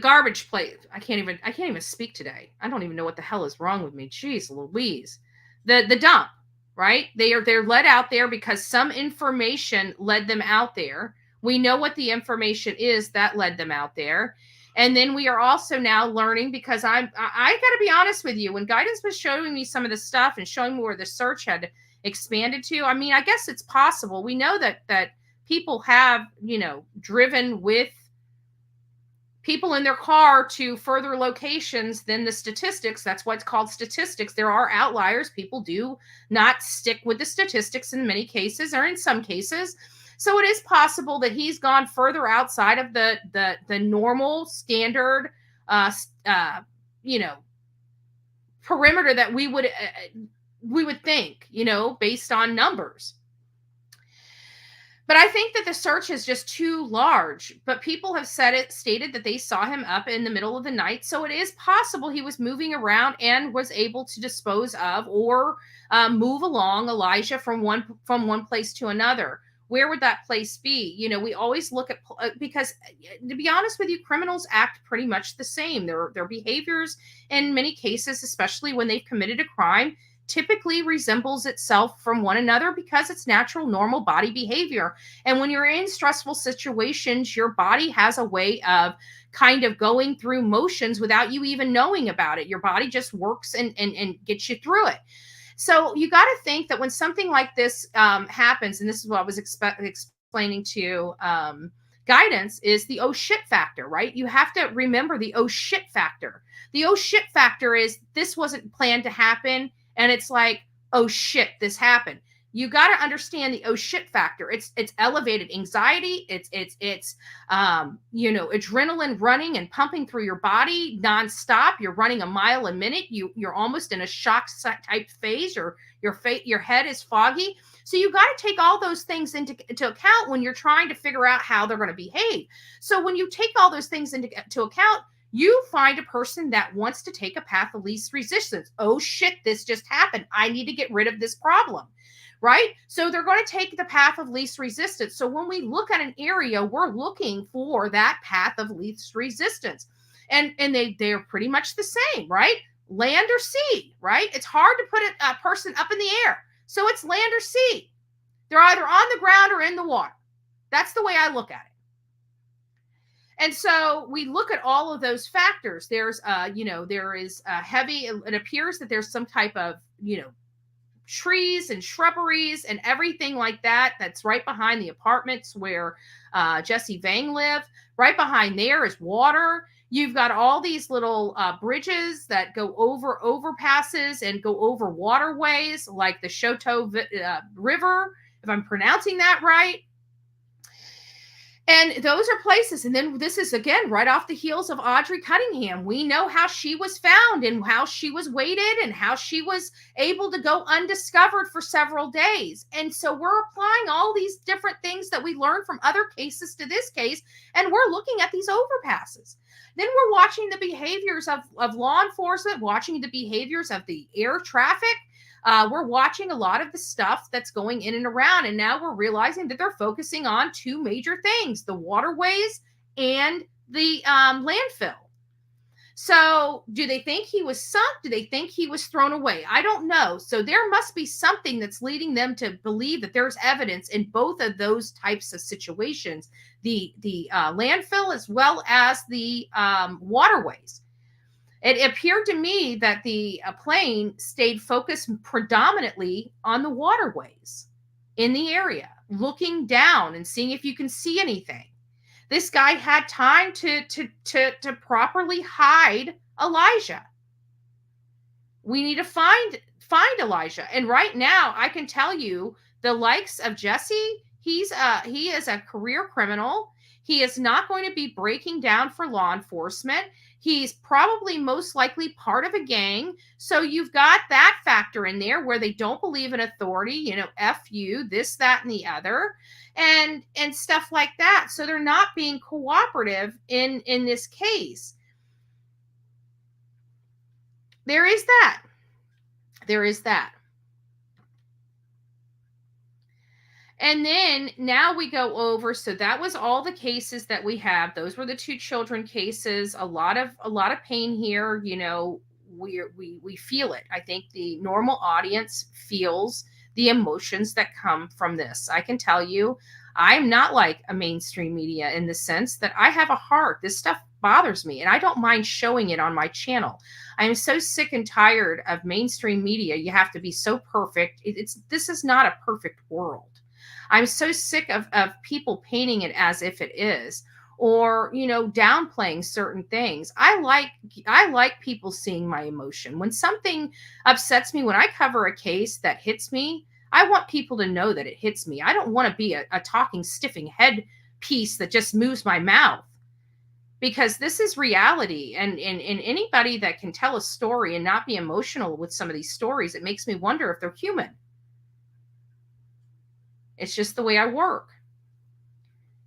garbage place. I can't even speak today. I don't even know what the hell is wrong with me. Jeez Louise. The dump, right? They're led out there because some information led them out there. We know what the information is that led them out there. And then we are also now learning, because I got to be honest with you, when guidance was showing me some of the stuff and showing me where the search had expanded to, I mean, I guess it's possible. We know that people have, driven with people in their car to further locations than the statistics. That's what's called statistics. There are outliers. People do not stick with the statistics in many cases, or in some cases. So it is possible that he's gone further outside of the normal standard, perimeter that we would think, based on numbers. But I think that the search is just too large. But people have stated that they saw him up in the middle of the night. So it is possible he was moving around and was able to dispose of or move along Elijah from one place to another. Where would that place be? We always look at, because to be honest with you, criminals act pretty much the same. Their behaviors in many cases, especially when they've committed a crime, typically resembles itself from one another because it's natural, normal body behavior. And when you're in stressful situations, your body has a way of kind of going through motions without you even knowing about it. Your body just works and gets you through it. So you got to think that when something like this happens, and this is what I was explaining to guidance, is the oh shit factor, right? You have to remember the oh shit factor. The oh shit factor is this wasn't planned to happen. And it's like, oh shit, this happened. You got to understand the oh shit factor. It's elevated anxiety. It's adrenaline running and pumping through your body nonstop. You're running a mile a minute. You're almost in a shock type phase. Your head is foggy. So you got to take all those things into account when you're trying to figure out how they're going to behave. So when you take all those things into account, you find a person that wants to take a path of least resistance. Oh shit, this just happened. I need to get rid of this problem. Right? So they're going to take the path of least resistance. So when we look at an area, we're looking for that path of least resistance. And they're pretty much the same, right? Land or sea, right? It's hard to put a person up in the air. So it's land or sea. They're either on the ground or in the water. That's the way I look at it. And so we look at all of those factors. There's, there is heavy, it appears that there's some type of, trees and shrubberies and everything like that. That's right behind the apartments where Jesse Vang lived. Right behind there is water. You've got all these little bridges that go over overpasses and go over waterways, like the Choteau River, if I'm pronouncing that right. And those are places. And then this is, again, right off the heels of Audrey Cunningham. We know how she was found and how she was weighted and how she was able to go undiscovered for several days. And so we're applying all these different things that we learned from other cases to this case, and we're looking at these overpasses. Then we're watching the behaviors of law enforcement, watching the behaviors of the air traffic. We're watching a lot of the stuff that's going in and around. And now we're realizing that they're focusing on two major things: the waterways and the landfill. So do they think he was sunk? Do they think he was thrown away? I don't know. So there must be something that's leading them to believe that there's evidence in both of those types of situations, the landfill as well as the waterways. It appeared to me that the plane stayed focused predominantly on the waterways in the area, looking down and seeing if you can see anything. This guy had time to properly hide Elijah. We need to find Elijah. And right now, I can tell you, the likes of Jesse, he is a career criminal. He is not going to be breaking down for law enforcement. He's probably most likely part of a gang. So you've got that factor in there where they don't believe in authority, F you, this, that, and the other, and stuff like that. So they're not being cooperative in this case. There is that. And then now we go over. So that was all the cases that we have. Those were the two children cases. A lot of pain here. We feel it. I think the normal audience feels the emotions that come from this. I can tell you, I'm not like a mainstream media in the sense that I have a heart. This stuff bothers me, and I don't mind showing it on my channel. I am so sick and tired of mainstream media. You have to be so perfect. This is not a perfect world. I'm so sick of people painting it as if it is, or, downplaying certain things. I like people seeing my emotion. When something upsets me, when I cover a case that hits me, I want people to know that it hits me. I don't want to be a talking, stiffing head piece that just moves my mouth, because this is reality. And anybody that can tell a story and not be emotional with some of these stories, it makes me wonder if they're human. It's just the way I work.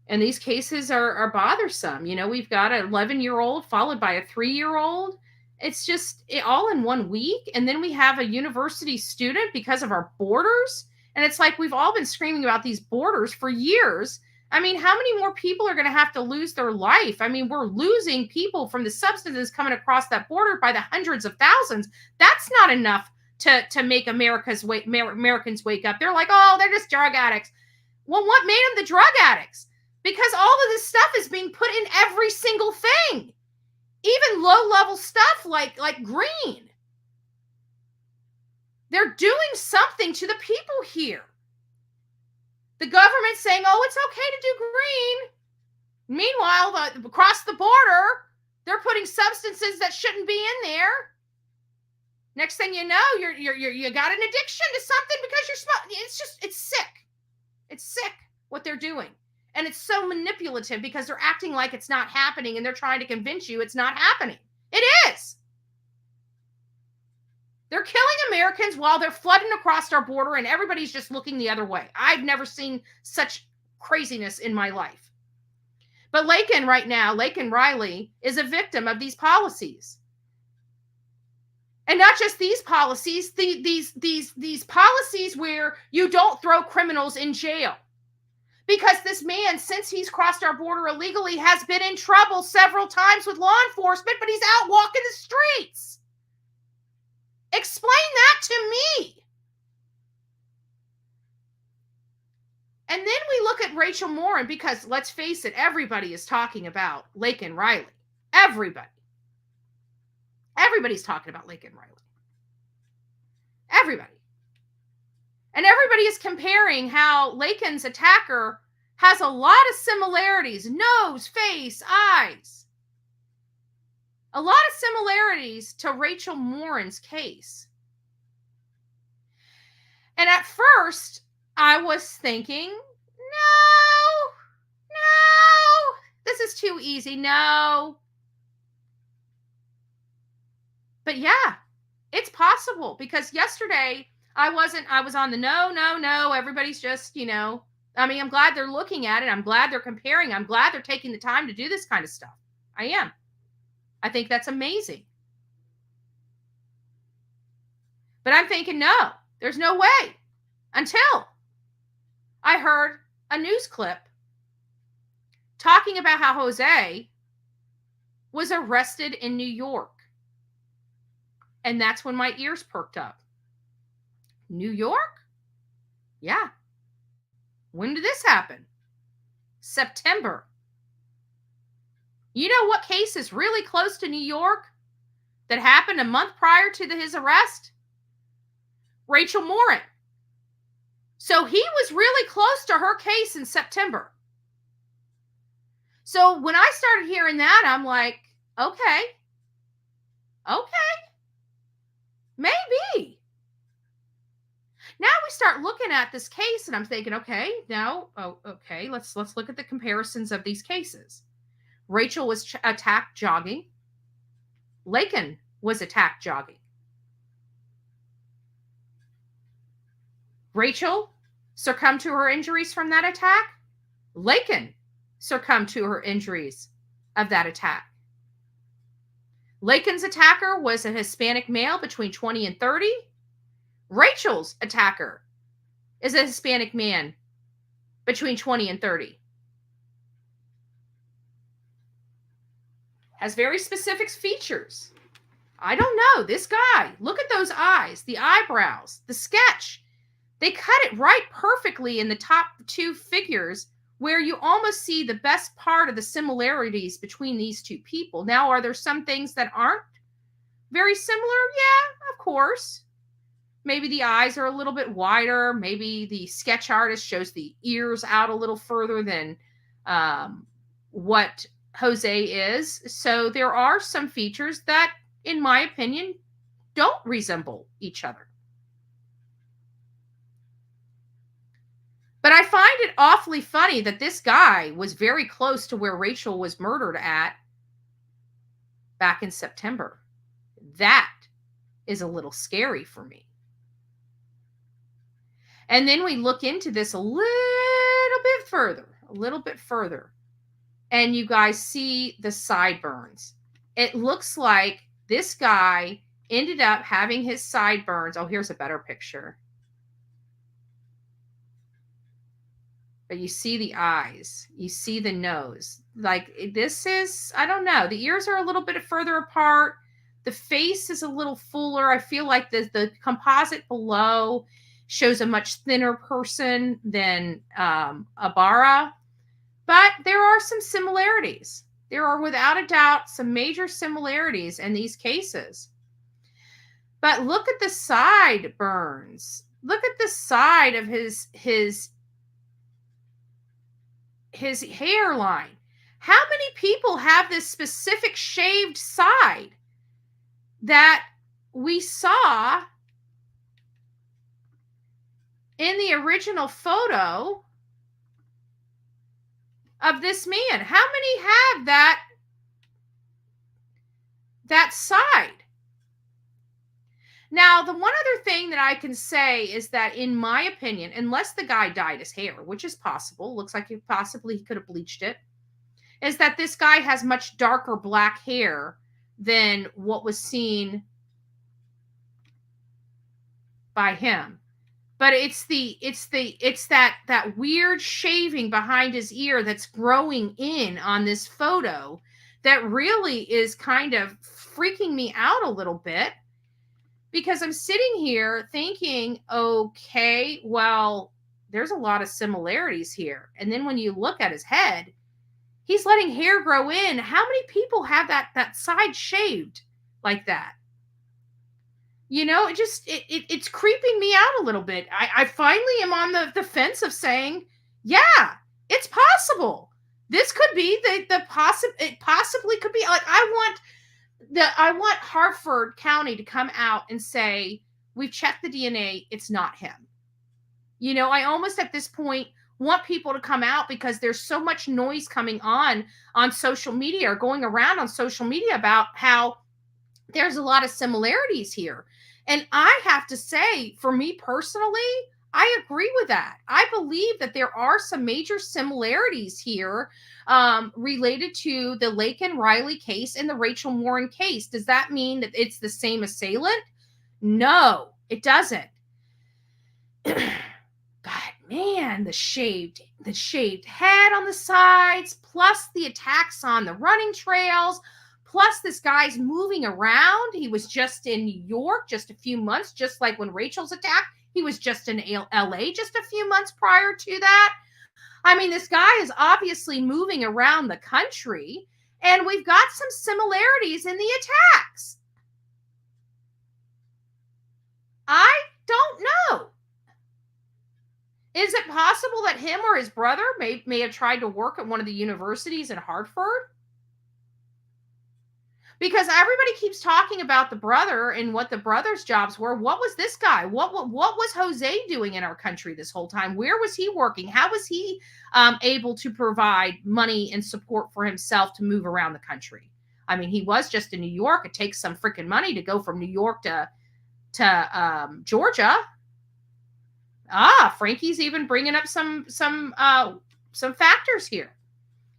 And these cases are bothersome. We've got an 11-year-old followed by a 3-year-old. It's just all in 1 week. And then we have a university student because of our borders. And it's like we've all been screaming about these borders for years. I mean, how many more people are going to have to lose their life? I mean, we're losing people from the substances coming across that border by the hundreds of thousands. That's not enough to make Americans wake up. They're like, oh, they're just drug addicts. Well, what made them the drug addicts? Because all of this stuff is being put in every single thing, even low-level stuff like green. They're doing something to the people here. The government's saying, oh, it's okay to do green. Meanwhile, across the border, they're putting substances that shouldn't be in there. Next thing you know, you got an addiction to something because you're smoking. It's sick. It's sick what they're doing. And it's so manipulative because they're acting like it's not happening, and they're trying to convince you it's not happening. It is. They're killing Americans while they're flooding across our border, and everybody's just looking the other way. I've never seen such craziness in my life. But Laken right now, Laken Riley, is a victim of these policies. And not just these policies, these policies where you don't throw criminals in jail. Because this man, since he's crossed our border illegally, has been in trouble several times with law enforcement, but he's out walking the streets. Explain that to me. And then we look at Rachel Morin, because let's face it, everybody is talking about Laken Riley. Everybody. Everybody's talking about Laken Riley. Everybody. And everybody is comparing how Laken's attacker has a lot of similarities. Nose, face, eyes. A lot of similarities to Rachel Morin's case. And at first, I was thinking, no, this is too easy. No. But yeah, it's possible, because yesterday I was on the no. Everybody's just, I mean, I'm glad they're looking at it. I'm glad they're comparing. I'm glad they're taking the time to do this kind of stuff. I am. I think that's amazing. But I'm thinking, no, there's no way, until I heard a news clip talking about how Jose was arrested in New York. And that's when my ears perked up. New York? Yeah. When did this happen? September. You know what case is really close to New York that happened a month prior to his arrest? Rachel Morin. So he was really close to her case in September. So when I started hearing that, I'm like, okay, maybe. Now we start looking at this case, and I'm thinking, okay, let's look at the comparisons of these cases. Rachel was attacked jogging. Laken was attacked jogging. Rachel succumbed to her injuries from that attack. Laken succumbed to her injuries of that attack. Laken's attacker was a Hispanic male between 20 and 30. Rachel's attacker is a Hispanic man between 20 and 30. Has very specific features. I don't know. This guy, look at those eyes, the eyebrows, the sketch. They cut it right perfectly in the top two figures, where you almost see the best part of the similarities between these two people. Now, are there some things that aren't very similar? Yeah, of course. Maybe the eyes are a little bit wider. Maybe the sketch artist shows the ears out a little further than what Jose is. So there are some features that, in my opinion, don't resemble each other. But I find it awfully funny that this guy was very close to where Rachel was murdered at back in September. That is a little scary for me. And then we look into this a little bit further. And you guys see the sideburns. It looks like this guy ended up having his sideburns. Oh, here's a better picture. But you see the eyes, you see the nose. Like, this is, I don't know. The ears are a little bit further apart. The face is a little fuller. I feel like the composite below shows a much thinner person than Ibarra. But there are some similarities. There are, without a doubt, some major similarities in these cases. But look at the sideburns. Look at the side of his hairline. How many people have this specific shaved side that we saw in the original photo of this man? How many have that side? Now, the one other thing that I can say is that, in my opinion, unless the guy dyed his hair, which is possible, looks like he could have bleached it, is that this guy has much darker black hair than what was seen by him. But it's that weird shaving behind his ear that's growing in on this photo that really is kind of freaking me out a little bit. Because I'm sitting here thinking, okay, well, there's a lot of similarities here. And then when you look at his head, he's letting hair grow in. How many people have that side shaved like that? You know, it's creeping me out a little bit. I finally am on the fence of saying, yeah, it's possible. This could be it possibly could be. Like, I want Harford County to come out and say, we've checked the DNA, it's not him. You know, I almost at this point want people to come out because there's so much noise coming on social media or going around on social media about how there's a lot of similarities here. And I have to say, for me personally, I agree with that. I believe that there are some major similarities here related to the Laken Riley case and the Rachel Morin case. Does that mean that it's the same assailant? No, it doesn't. But man, the shaved head on the sides, plus the attacks on the running trails, plus this guy's moving around. He was just in New York just a few months, just like when Rachel's attacked. He was just in LA just a few months prior to that. I mean, this guy is obviously moving around the country, and we've got some similarities in the attacks. I don't know. Is it possible that him or his brother may have tried to work at one of the universities in Hartford? Because everybody keeps talking about the brother and what the brother's jobs were. What was this guy? What was Jose doing in our country this whole time? Where was he working? How was he able to provide money and support for himself to move around the country? I mean, he was just in New York. It takes some freaking money to go from New York to Georgia. Frankie's even bringing up some factors here.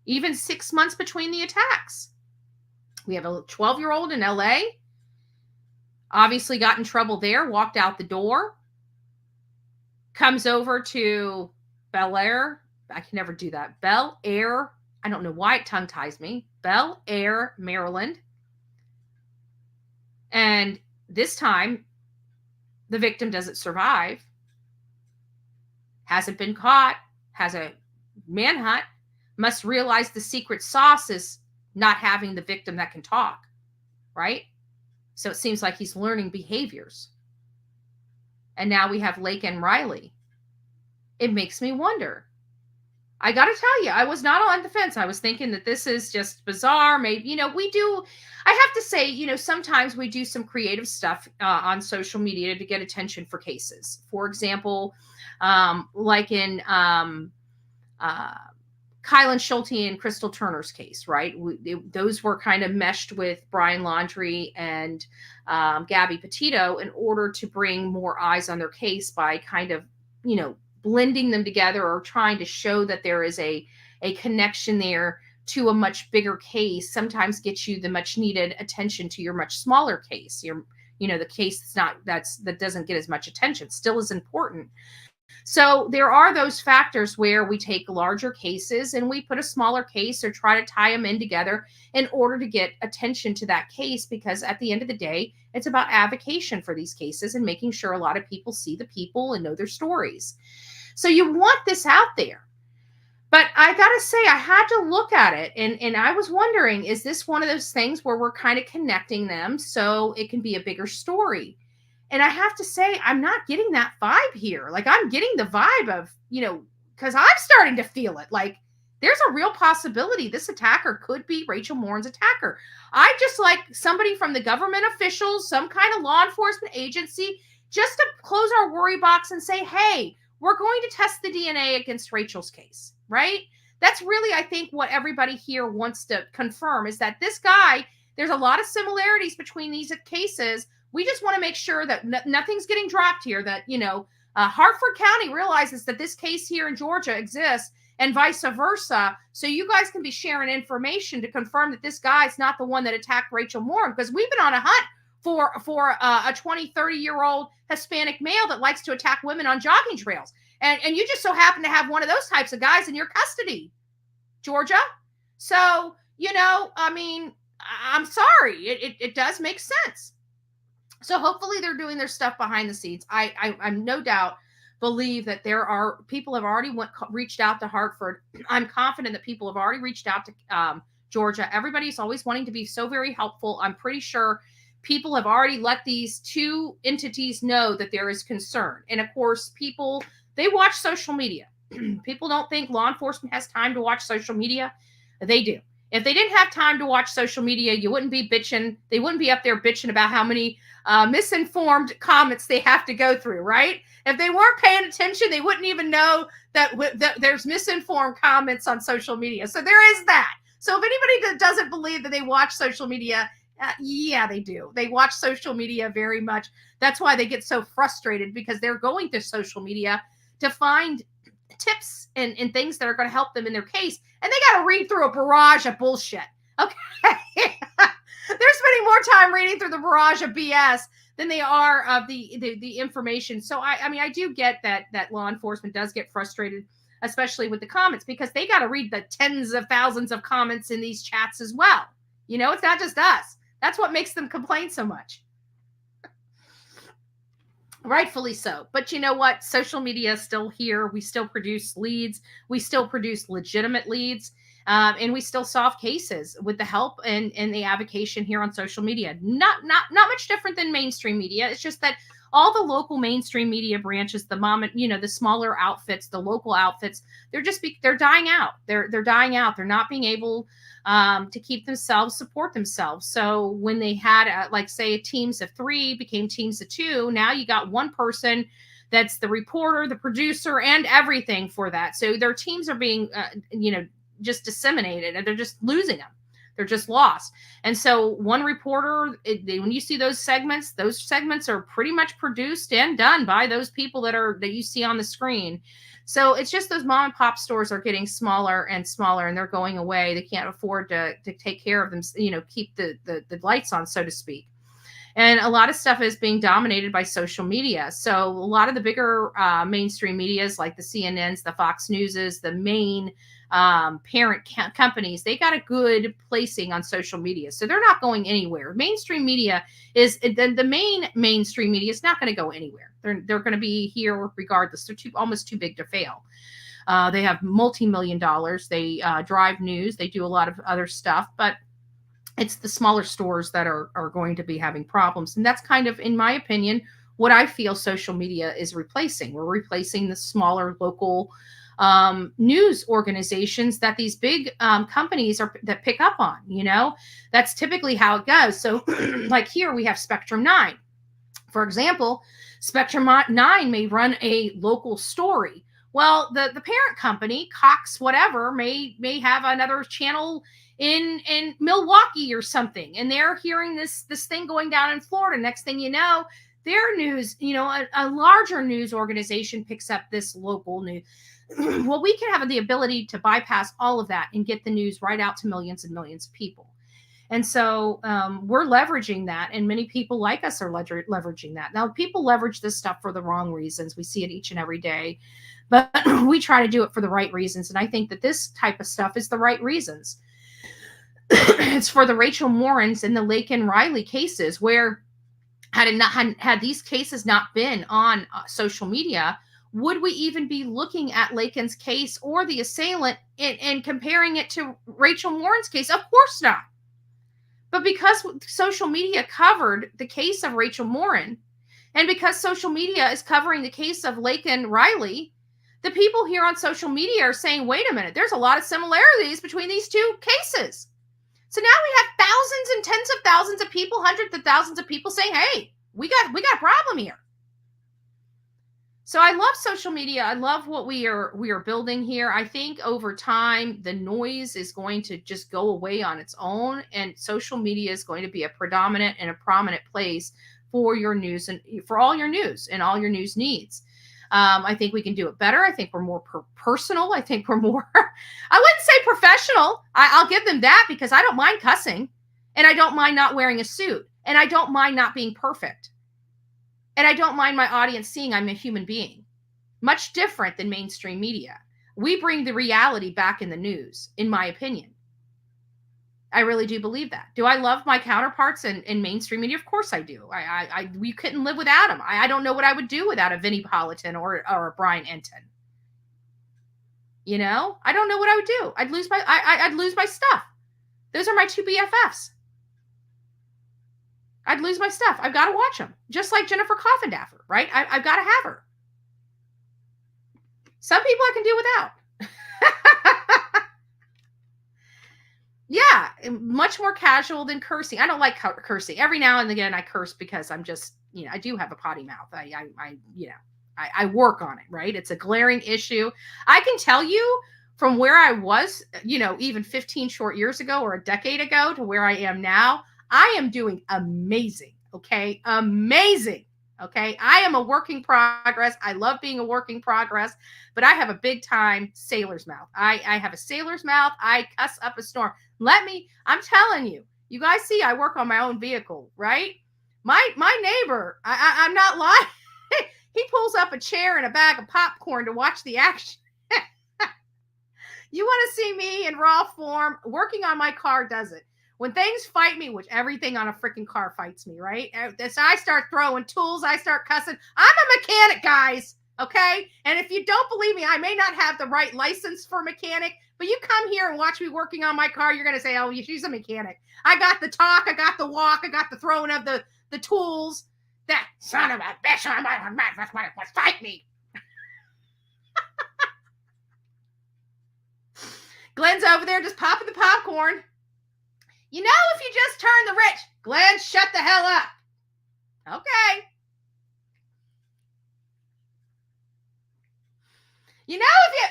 Even 6 months between the attacks. We have a 12-year-old in LA, obviously got in trouble there, walked out the door, comes over to Bel Air. I can never do that. Bel Air. I don't know why it tongue ties me. Bel Air, Maryland. And this time, the victim doesn't survive. Hasn't been caught. Has a manhunt. Must realize the secret sauce is not having the victim that can talk, right? So it seems like he's learning behaviors. And now we have Laken Riley. It makes me wonder. I got to tell you, I was not on the fence. I was thinking that this is just bizarre. Maybe, I have to say, sometimes we do some creative stuff on social media to get attention for cases. For example, like in Kylan Schulte and Crystal Turner's case, right? Those were kind of meshed with Brian Laundrie and Gabby Petito in order to bring more eyes on their case by kind of, blending them together or trying to show that there is a connection there to a much bigger case. Sometimes gets you the much needed attention to your much smaller case. The case that doesn't get as much attention still is important. So there are those factors where we take larger cases and we put a smaller case or try to tie them in together in order to get attention to that case, because at the end of the day, it's about advocacy for these cases and making sure a lot of people see the people and know their stories. So you want this out there. But I got to say, I had to look at it and I was wondering, is this one of those things where we're kind of connecting them so it can be a bigger story? And I have to say, I'm not getting that vibe here. Like, I'm getting the vibe of, because I'm starting to feel it. Like, there's a real possibility this attacker could be Rachel Morin's attacker. I just like somebody from the government officials, some kind of law enforcement agency, just to close our worry box and say, hey, we're going to test the DNA against Rachel's case, right? That's really, I think, what everybody here wants to confirm is that this guy, there's a lot of similarities between these cases. We just want to make sure that nothing's getting dropped here, that, Hartford County realizes that this case here in Georgia exists and vice versa. So you guys can be sharing information to confirm that this guy's not the one that attacked Rachel Morin, because we've been on a hunt for a 20, 30-year-old Hispanic male that likes to attack women on jogging trails. And you just so happen to have one of those types of guys in your custody, Georgia. So, I'm sorry. It does make sense. So hopefully they're doing their stuff behind the scenes. I'm no doubt believe that there are people have already reached out to Hartford. I'm confident that people have already reached out to Georgia. Everybody's always wanting to be so very helpful. I'm pretty sure people have already let these two entities know that there is concern. And of course, people, they watch social media. People don't think law enforcement has time to watch social media. They do. If they didn't have time to watch social media, you wouldn't be bitching. They wouldn't be up there bitching about how many misinformed comments they have to go through, right? If they weren't paying attention, they wouldn't even know that there's misinformed comments on social media. So there is that. So if anybody that doesn't believe that they watch social media, yeah, they do. They watch social media very much. That's why they get so frustrated, because they're going to social media to find tips and things that are going to help them in their case. And they got to read through a barrage of bullshit. Okay. They're spending more time reading through the barrage of BS than they are of the information. So I mean, I do get that law enforcement does get frustrated, especially with the comments, because they got to read the tens of thousands of comments in these chats as well. You know, it's not just us. That's what makes them complain so much. Rightfully so. But you know what? Social media is still here. We still produce leads. We still produce legitimate leads. And we still solve cases with the help and the avocation here on social media. Not much different than mainstream media. It's just that all the local mainstream media branches, the smaller outfits, the local outfits, they're dying out. They're dying out. They're not being able to keep themselves, support themselves. So when they had, say, teams of 3 became teams of 2, now you got one person that's the reporter, the producer, and everything for that. So their teams are being, just disseminated, and they're just losing them. They're just lost. And so one reporter, when you see those segments are pretty much produced and done by those people that you see on the screen. So it's just those mom and pop stores are getting smaller and smaller, and they're going away. They can't afford to take care of them, keep the lights on, so to speak. And a lot of stuff is being dominated by social media. So a lot of the bigger mainstream medias, like the CNNs, the Fox Newses, the main parent companies, they got a good placing on social media. So they're not going anywhere. Mainstream media is the main mainstream media is not going to go anywhere. They're going to be here regardless. They're almost too big to fail. They have multi-million dollars. They drive news. They do a lot of other stuff, but it's the smaller stores that are going to be having problems. And that's kind of, in my opinion, what I feel social media is replacing. We're replacing the smaller local news organizations that these big companies that pick up on. That's typically how it goes. So like here we have Spectrum 9. For example, Spectrum 9 may run a local story. Well, the parent company, Cox whatever, may have another channel in Milwaukee or something, and they're hearing this thing going down in Florida. Next thing you know, their news, a larger news organization picks up this local news. Well, we can have the ability to bypass all of that and get the news right out to millions and millions of people. And so we're leveraging that, and many people like us are leveraging that. Now, people leverage this stuff for the wrong reasons. We see it each and every day, but we try to do it for the right reasons. And I think that this type of stuff is the right reasons. It's for the Rachel Morin's and the Laken Riley cases, where had these cases not been on social media, would we even be looking at Laken's case or the assailant and comparing it to Rachel Morin's case? Of course not. But because social media covered the case of Rachel Morin, and because social media is covering the case of Laken Riley, the people here on social media are saying, wait a minute, there's a lot of similarities between these two cases. So now we have thousands and tens of thousands of people, hundreds of thousands of people saying, hey, we got a problem here. So I love social media. I love what we are building here. I think over time, the noise is going to just go away on its own, and social media is going to be a predominant and a prominent place for your news and for all your news and all your news needs. I think we can do it better. I think we're more personal. I think we're more, I wouldn't say professional. I'll give them that, because I don't mind cussing, and I don't mind not wearing a suit, and I don't mind not being perfect. And I don't mind my audience seeing I'm a human being. Much different than mainstream media. We bring the reality back in the news, in my opinion. I really do believe that. Do I love my counterparts in mainstream media? Of course I do. We couldn't live without them. I don't know what I would do without a Vinnie Politan or a Brian Enton. I don't know what I would do. I'd lose my stuff. Those are my 2 BFFs. I'd lose my stuff. I've got to watch them. Just like Jennifer Coffindaffer, right? I've got to have her. Some people I can do without. Yeah, much more casual than cursing. I don't like cursing. Every now and again I curse because I'm just, I do have a potty mouth. I work on it, right? It's a glaring issue. I can tell you from where I was, even 15 short years ago or a decade ago to where I am now, I am doing amazing. Okay. Amazing. Okay. I am a work in progress. I love being a work in progress, but I have a big time sailor's mouth. I have a sailor's mouth. I cuss up a storm. I'm telling you, you guys see, I work on my own vehicle, right? My neighbor, I'm not lying. He pulls up a chair and a bag of popcorn to watch the action. You want to see me in raw form? Working on my car does it. When things fight me, which everything on a freaking car fights me, right? So I start throwing tools. I start cussing. I'm a mechanic, guys. Okay? And if you don't believe me, I may not have the right license for mechanic, but you come here and watch me working on my car, you're going to say, oh, she's a mechanic. I got the talk. I got the walk. I got the throwing of the tools. That son of a bitch. Let's fight me. Glenn's over there just popping the popcorn. If you just turn the rich. Glenn, shut the hell up. Okay.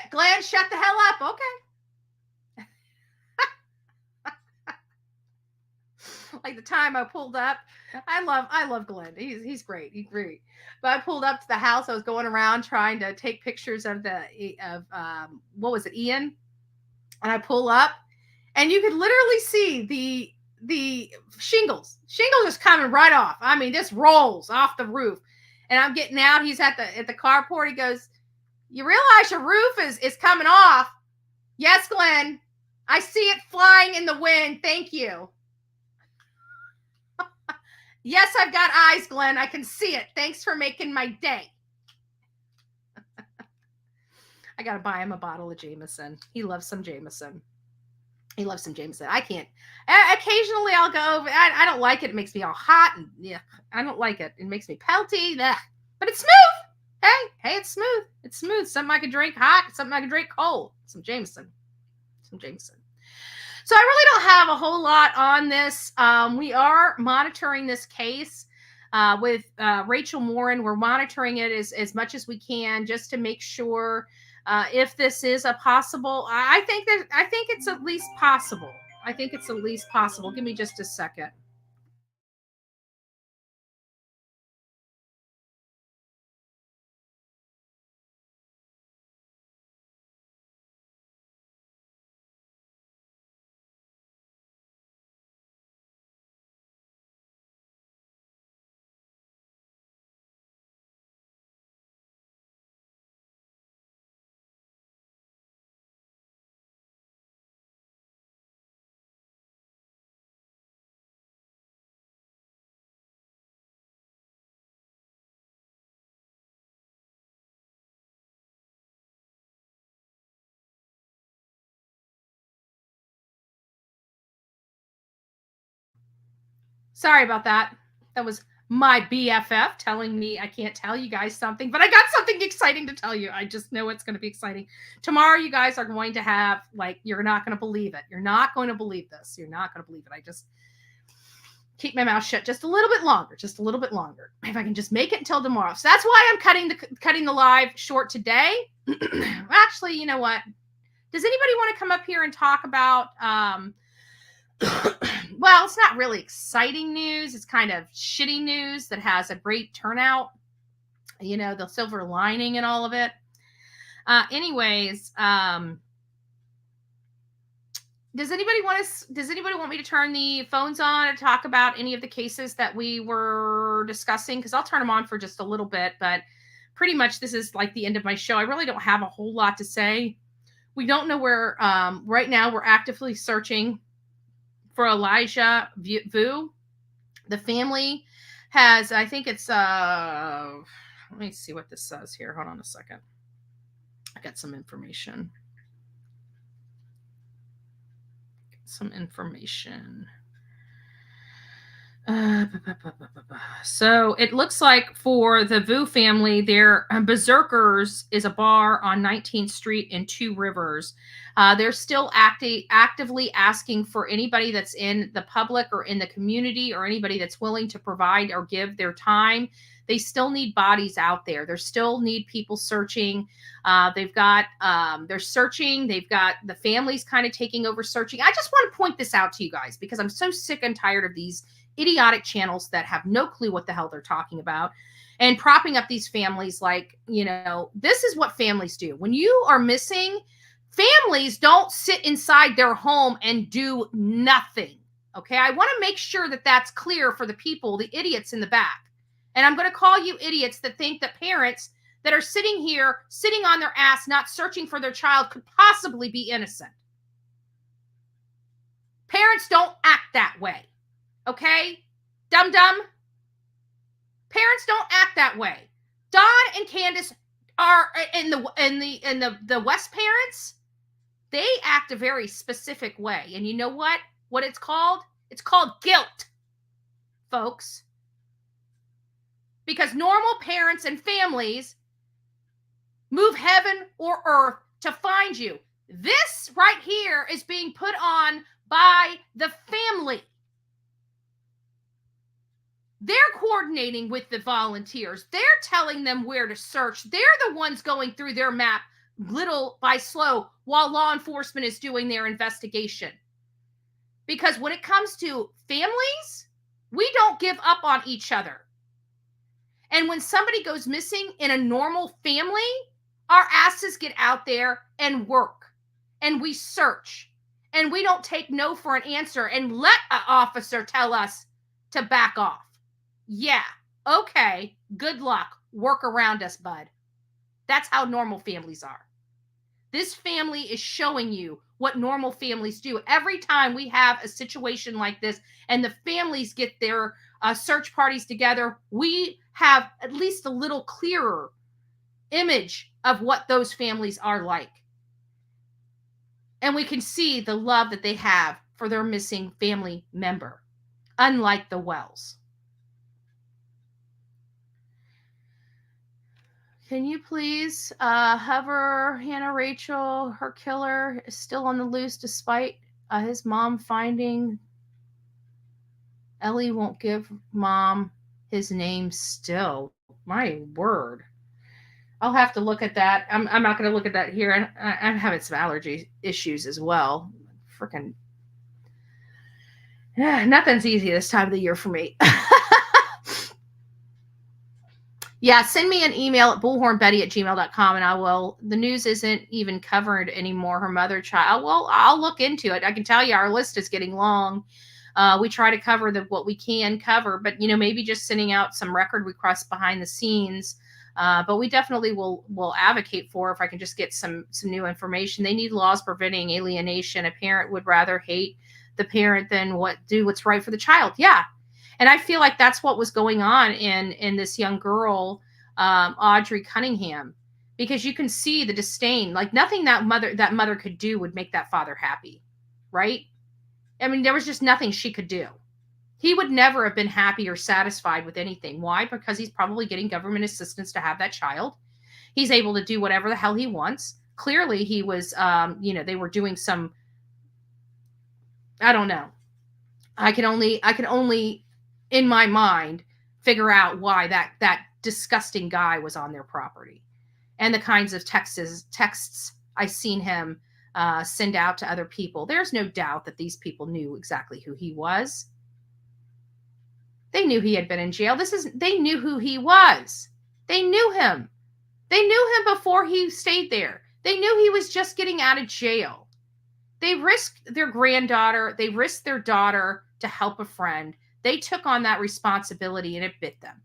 Glenn, shut the hell up. Okay. Like the time I pulled up. I love Glenn. He's great. He's great. But I pulled up to the house. I was going around trying to take pictures of what was it, Ian? And I pull up, and you could literally see the shingles. Shingles is coming right off. I mean, this rolls off the roof. And I'm getting out. He's at the carport. He goes, you realize your roof is coming off? Yes, Glenn. I see it flying in the wind. Thank you. Yes, I've got eyes, Glenn. I can see it. Thanks for making my day. I got to buy him a bottle of Jameson. He loves some Jameson. I can't. Occasionally I'll go over. I don't like it. It makes me all hot. And yeah, I don't like it. It makes me pelty. Ugh. But it's smooth. Hey, it's smooth. It's smooth. Something I can drink hot. Something I can drink cold. Some Jameson. So I really don't have a whole lot on this. We are monitoring this case with Rachel Morin. We're monitoring it as much as we can just to make sure if this is a possible. I think it's at least possible. Give me just a second. Sorry about that. That was my BFF telling me I can't tell you guys something, but I got something exciting to tell you. I just know it's going to be exciting. Tomorrow, you guys are going to have, you're not going to believe it. You're not going to believe this. You're not going to believe it. I just keep my mouth shut just a little bit longer. If I can just make it until tomorrow. So that's why I'm cutting the live short today. Actually, you know what? Does anybody want to come up here and talk about well, it's not really exciting news. It's kind of shitty news that has a great turnout. The silver lining and all of it. Anyways, does anybody want me to turn the phones on and talk about any of the cases that we were discussing? Because I'll turn them on for just a little bit, but pretty much this is like the end of my show. I really don't have a whole lot to say. We don't know where, right now we're actively searching for Elijah Vu. The family has, I think it's, let me see what this says here. Hold on a second. I got some information. So it looks like for the Vu family, their Berserkers is a bar on 19th Street in Two Rivers. They're still actively asking for anybody that's in the public or in the community or anybody that's willing to provide or give their time. They still need bodies out there. They still need people searching. They're searching. They've got the families kind of taking over searching. I just want to point this out to you guys because I'm so sick and tired of these idiotic channels that have no clue what the hell they're talking about and propping up these families like, this is what families do. When you are missing, families don't sit inside their home and do nothing. Okay. I want to make sure that that's clear for the people, the idiots in the back. And I'm going to call you idiots that think that parents that are sitting here, sitting on their ass, not searching for their child could possibly be innocent. Parents don't act that way. Okay? Dum-dum. Parents don't act that way. Don and Candace are in the West parents. They act a very specific way. And you know what? What it's called? It's called guilt, folks. Because normal parents and families move heaven or earth to find you. This right here is being put on by the family. They're coordinating with the volunteers. They're telling them where to search. They're the ones going through their map little by slow while law enforcement is doing their investigation. Because when it comes to families, we don't give up on each other. And when somebody goes missing in a normal family, our asses get out there and work. And we search. And we don't take no for an answer and let an officer tell us to back off. Yeah, okay, good luck. Work around us, bud. That's how normal families are. This family is showing you what normal families do. Every time we have a situation like this and the families get their search parties together, we have at least a little clearer image of what those families are like. And we can see the love that they have for their missing family member, unlike the Wells. Can you please hover Hannah Rachel? Her killer is still on the loose despite his mom finding. Ellie won't give mom his name still. My word. I'll have to look at that. I'm not going to look at that here. And I'm having some allergy issues as well. Freaking. Nothing's easy this time of the year for me. Yeah, send me an email at bullhornbetty@gmail.com and I will. The news isn't even covered anymore. Her mother, child. Well, I'll look into it. I can tell you our list is getting long. We try to cover what we can cover, but maybe just sending out some record requests behind the scenes. But we definitely will advocate for if I can just get some new information. They need laws preventing alienation. A parent would rather hate the parent than do what's right for the child. Yeah. And I feel like that's what was going on in this young girl, Audrey Cunningham, because you can see the disdain. Like nothing that mother could do would make that father happy, right? I mean, there was just nothing she could do. He would never have been happy or satisfied with anything. Why? Because he's probably getting government assistance to have that child. He's able to do whatever the hell he wants. Clearly, he was, they were doing some. I don't know. I can only in my mind figure out why that disgusting guy was on their property and the kinds of texts I seen him send out to other people. There's no doubt that these people knew exactly who he was. They knew he had been in jail. They knew who he was. They knew him. They knew him before he stayed there. They knew he was just getting out of jail. They risked their granddaughter. They risked their daughter to help a friend. They took on that responsibility and it bit them.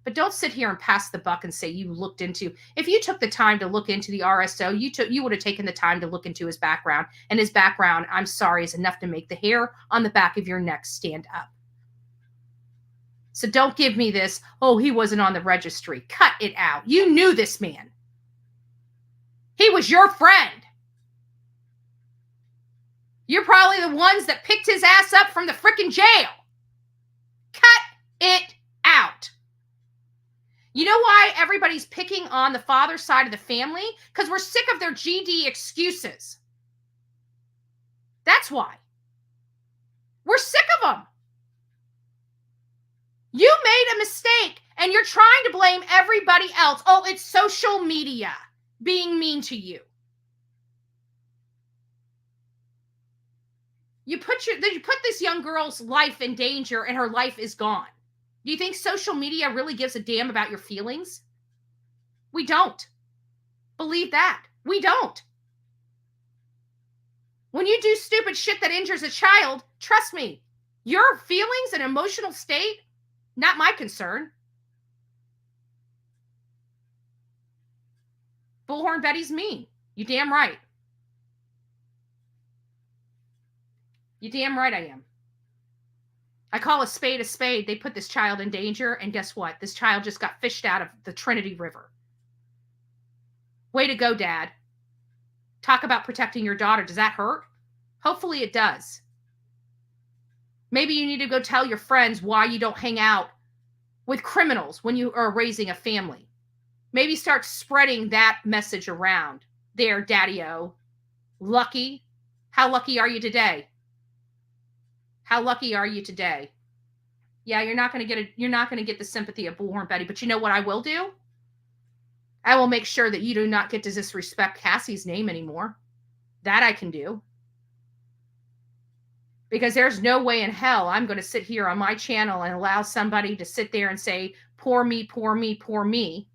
But don't sit here and pass the buck and say you looked into. If you took the time to look into the RSO, you would have taken the time to look into his background. And his background, I'm sorry, is enough to make the hair on the back of your neck stand up. So don't give me this, oh, he wasn't on the registry. Cut it out. You knew this man. He was your friend. You're probably the ones that picked his ass up from the frickin' jail. Cut it out. You know why everybody's picking on the father's side of the family? Because we're sick of their GD excuses. That's why. We're sick of them. You made a mistake and you're trying to blame everybody else. Oh, it's social media being mean to you. You put this young girl's life in danger and her life is gone. Do you think social media really gives a damn about your feelings? We don't. Believe that. We don't. When you do stupid shit that injures a child, trust me, your feelings and emotional state, not my concern. Bullhorn Betty's mean. You damn right. You damn right I am. I call a spade a spade. They put this child in danger, and guess what? This child just got fished out of the Trinity River. Way to go, Dad. Talk about protecting your daughter. Does that hurt? Hopefully it does. Maybe you need to go tell your friends why you don't hang out with criminals when you are raising a family. Maybe start spreading that message around. There, Daddy-O. Lucky? How lucky are you today? How lucky are you today? Yeah, you're not going to get the sympathy of Bullhorn Betty, but you know what I will do? I will make sure that you do not get to disrespect Cassie's name anymore. That I can do. Because there's no way in hell I'm going to sit here on my channel and allow somebody to sit there and say, poor me, poor me, poor me.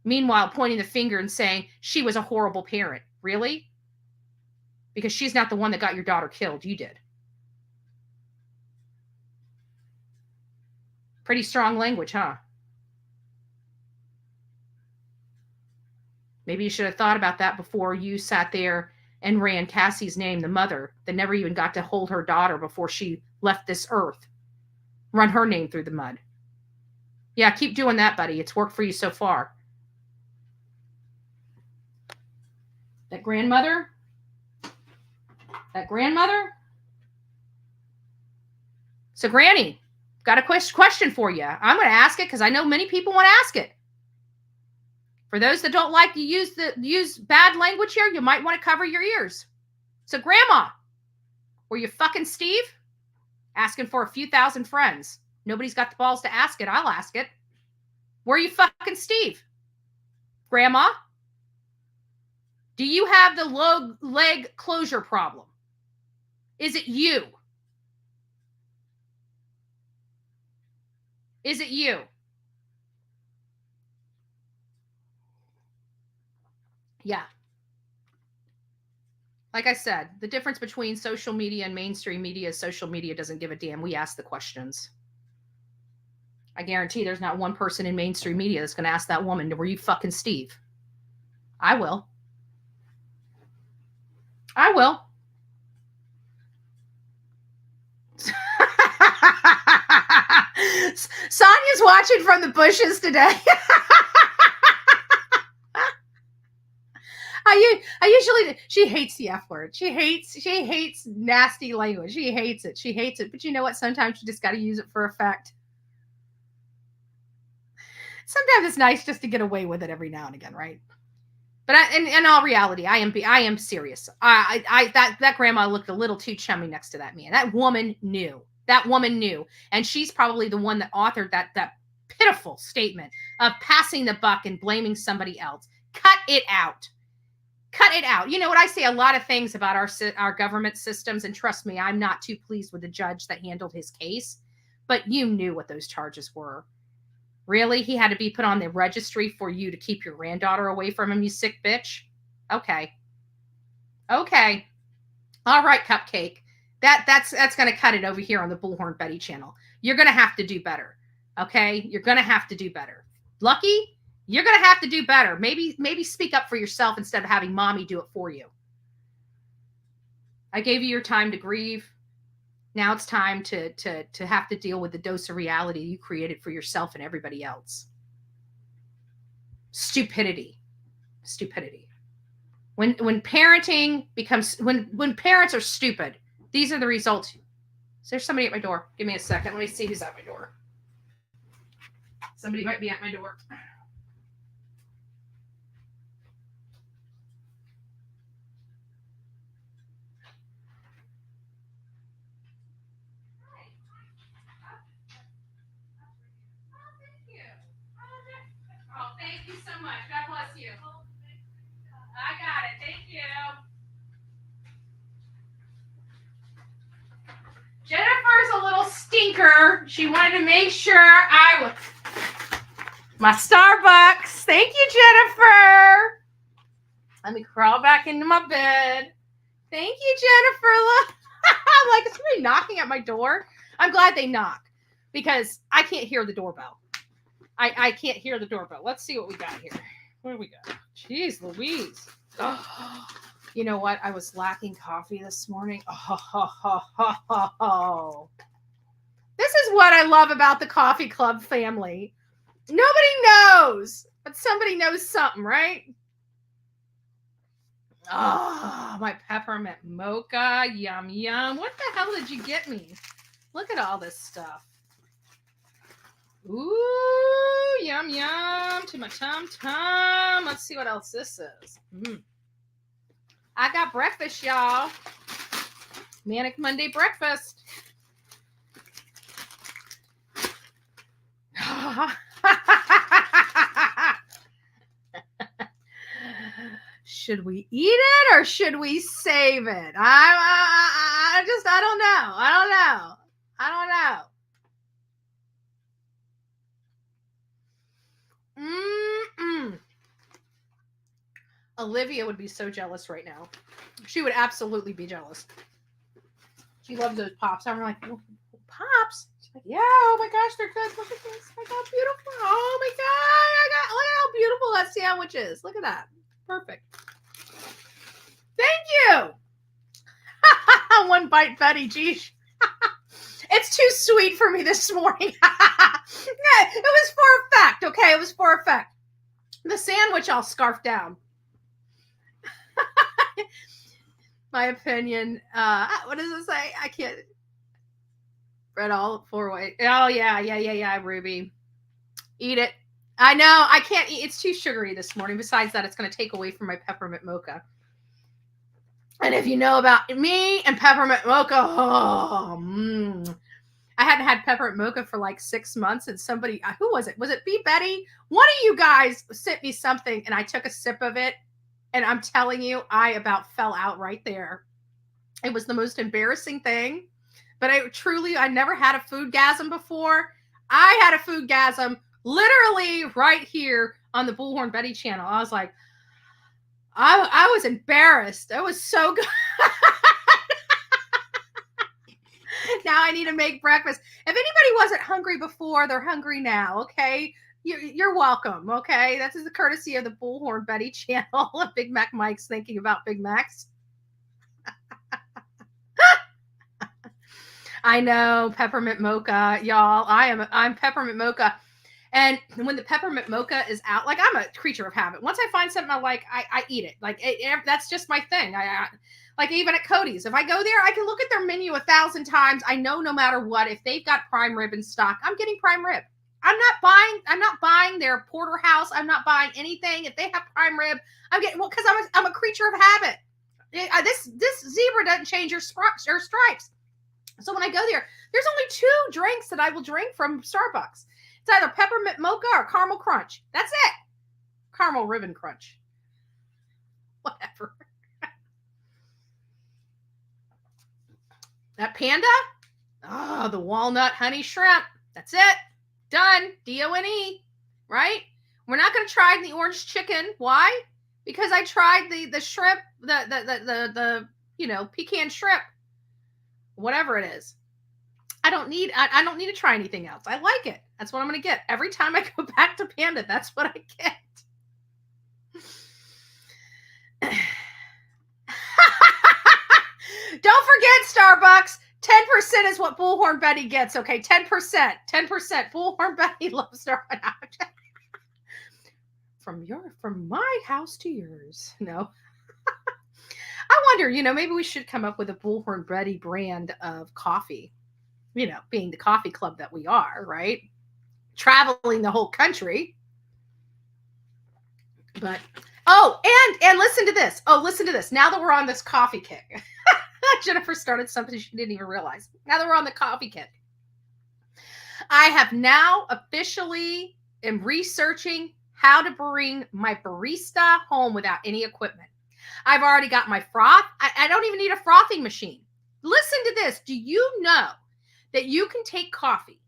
Meanwhile, pointing the finger and saying she was a horrible parent. Really? Because she's not the one that got your daughter killed. You did. Pretty strong language, huh? Maybe you should have thought about that before you sat there and ran Cassie's name, the mother that never even got to hold her daughter before she left this earth. Run her name through the mud. Yeah, keep doing that, buddy. It's worked for you so far. That grandmother? So, Granny, got a question for you. I'm going to ask it because I know many people want to ask it. For those that don't like to use bad language here, you might want to cover your ears. So, Grandma, were you fucking Steve? Asking for a few thousand friends. Nobody's got the balls to ask it. I'll ask it. Were you fucking Steve? Grandma? Do you have the leg closure problem? Is it you? Is it you? Yeah. Like I said, the difference between social media and mainstream media is social media doesn't give a damn. We ask the questions. I guarantee there's not one person in mainstream media that's going to ask that woman, were you fucking Steve? I will. Sonia's watching from the bushes today. She hates the F word. She hates nasty language. She hates it. But you know what? Sometimes you just got to use it for effect. Sometimes it's nice just to get away with it every now and again, right? But in all reality, I am serious. That grandma looked a little too chummy next to that man. That woman knew. And she's probably the one that authored that pitiful statement of passing the buck and blaming somebody else. Cut it out. You know what? I say a lot of things about our government systems, and trust me, I'm not too pleased with the judge that handled his case. But you knew what those charges were. Really? He had to be put on the registry for you to keep your granddaughter away from him, you sick bitch? Okay. All right, Cupcake. That's going to cut it over here on the Bullhorn Betty channel. You're going to have to do better. Okay? You're going to have to do better. Lucky? You're going to have to do better. Maybe speak up for yourself instead of having mommy do it for you. I gave you your time to grieve. Now it's time to have to deal with the dose of reality you created for yourself and everybody else. Stupidity. When parenting becomes when parents are stupid, these are the results Is there somebody at my door? Give me a second. Let me see who's at my door. Somebody might be at my door. Oh, thank you so much. God bless you. I got it. Thank you. Jennifer's a little stinker. She wanted to make sure I was my Starbucks. Thank you, Jennifer. Let me crawl back into my bed. Thank you, Jennifer. Look. I'm like, is somebody knocking at my door? I'm glad they knock because I can't hear the doorbell. I can't hear the doorbell. Let's see what we got here. What do we got? Jeez Louise. Oh, you know what? I was lacking coffee this morning. Oh. This is what I love about the coffee club family. Nobody knows, but somebody knows something, right? Oh, my peppermint mocha. Yum, yum. What the hell did you get me? Look at all this stuff. Ooh, yum, yum to my tum-tum. Let's see what else this is. I got breakfast, y'all. Manic Monday breakfast. Should we eat it or should we save it? I don't know. Olivia would be so jealous right now. She would absolutely be jealous. She loves those pops. I'm like, oh, pops? She's like, yeah, oh my gosh, they're good. Look at this. Look how beautiful. Oh my God. Look how beautiful that sandwich is. Look at that. Perfect. Thank you. One bite, Betty. Geez. It's too sweet for me this morning. It was for effect. Okay, it was for effect. The sandwich I'll scarf down. My opinion. What does it say? I can't. Bread all 4 ways. Oh, yeah, Ruby. Eat it. I know. I can't eat. It's too sugary this morning. Besides that, it's going to take away from my peppermint mocha. And if you know about me and peppermint mocha, I hadn't had peppermint mocha for like 6 months. And somebody, who was it? Was it B. Betty? One of you guys sent me something and I took a sip of it. And I'm telling you, I about fell out right there. It was the most embarrassing thing. But I never had a foodgasm before. I had a foodgasm literally right here on the Bullhorn Betty channel. I was like, I was embarrassed. It was so good. Now I need to make breakfast. If anybody wasn't hungry before, they're hungry now, okay? You're welcome, okay? That's the courtesy of the Bullhorn Betty channel. Big Mac Mike's thinking about Big Macs. I know, peppermint mocha, y'all. I'm peppermint mocha. And when the peppermint mocha is out, like I'm a creature of habit. Once I find something I like, I eat it. Like that's just my thing. Like even at Cody's, if I go there, I can look at their menu 1,000 times. I know no matter what, if they've got prime rib in stock, I'm getting prime rib. I'm not buying their porterhouse. I'm not buying anything. If they have prime rib, I'm getting, well, because I'm a creature of habit. This zebra doesn't change your stripes. So when I go there, there's only 2 drinks that I will drink from Starbucks. It's either peppermint mocha or caramel crunch. That's it. Caramel ribbon crunch. Whatever. That panda? Oh, the walnut honey shrimp. That's it. Done. D-O-N-E. Right? We're not going to try the orange chicken. Why? Because I tried the shrimp, the pecan shrimp. Whatever it is. I don't need to try anything else. I like it. That's what I'm going to get. Every time I go back to Panda, that's what I get. Don't forget, Starbucks. 10% is what Bullhorn Betty gets. Okay, 10%. 10%. Bullhorn Betty loves Starbucks. From my house to yours. No. I wonder, maybe we should come up with a Bullhorn Betty brand of coffee. being the coffee club that we are, right? Traveling the whole country. But, and listen to this. Listen to this. Now that we're on this coffee kick, Jennifer started something she didn't even realize. Now that we're on the coffee kick, I have now officially am researching how to bring my barista home without any equipment. I've already got my froth. I don't even need a frothing machine. Listen to this. Do you know that you can take coffee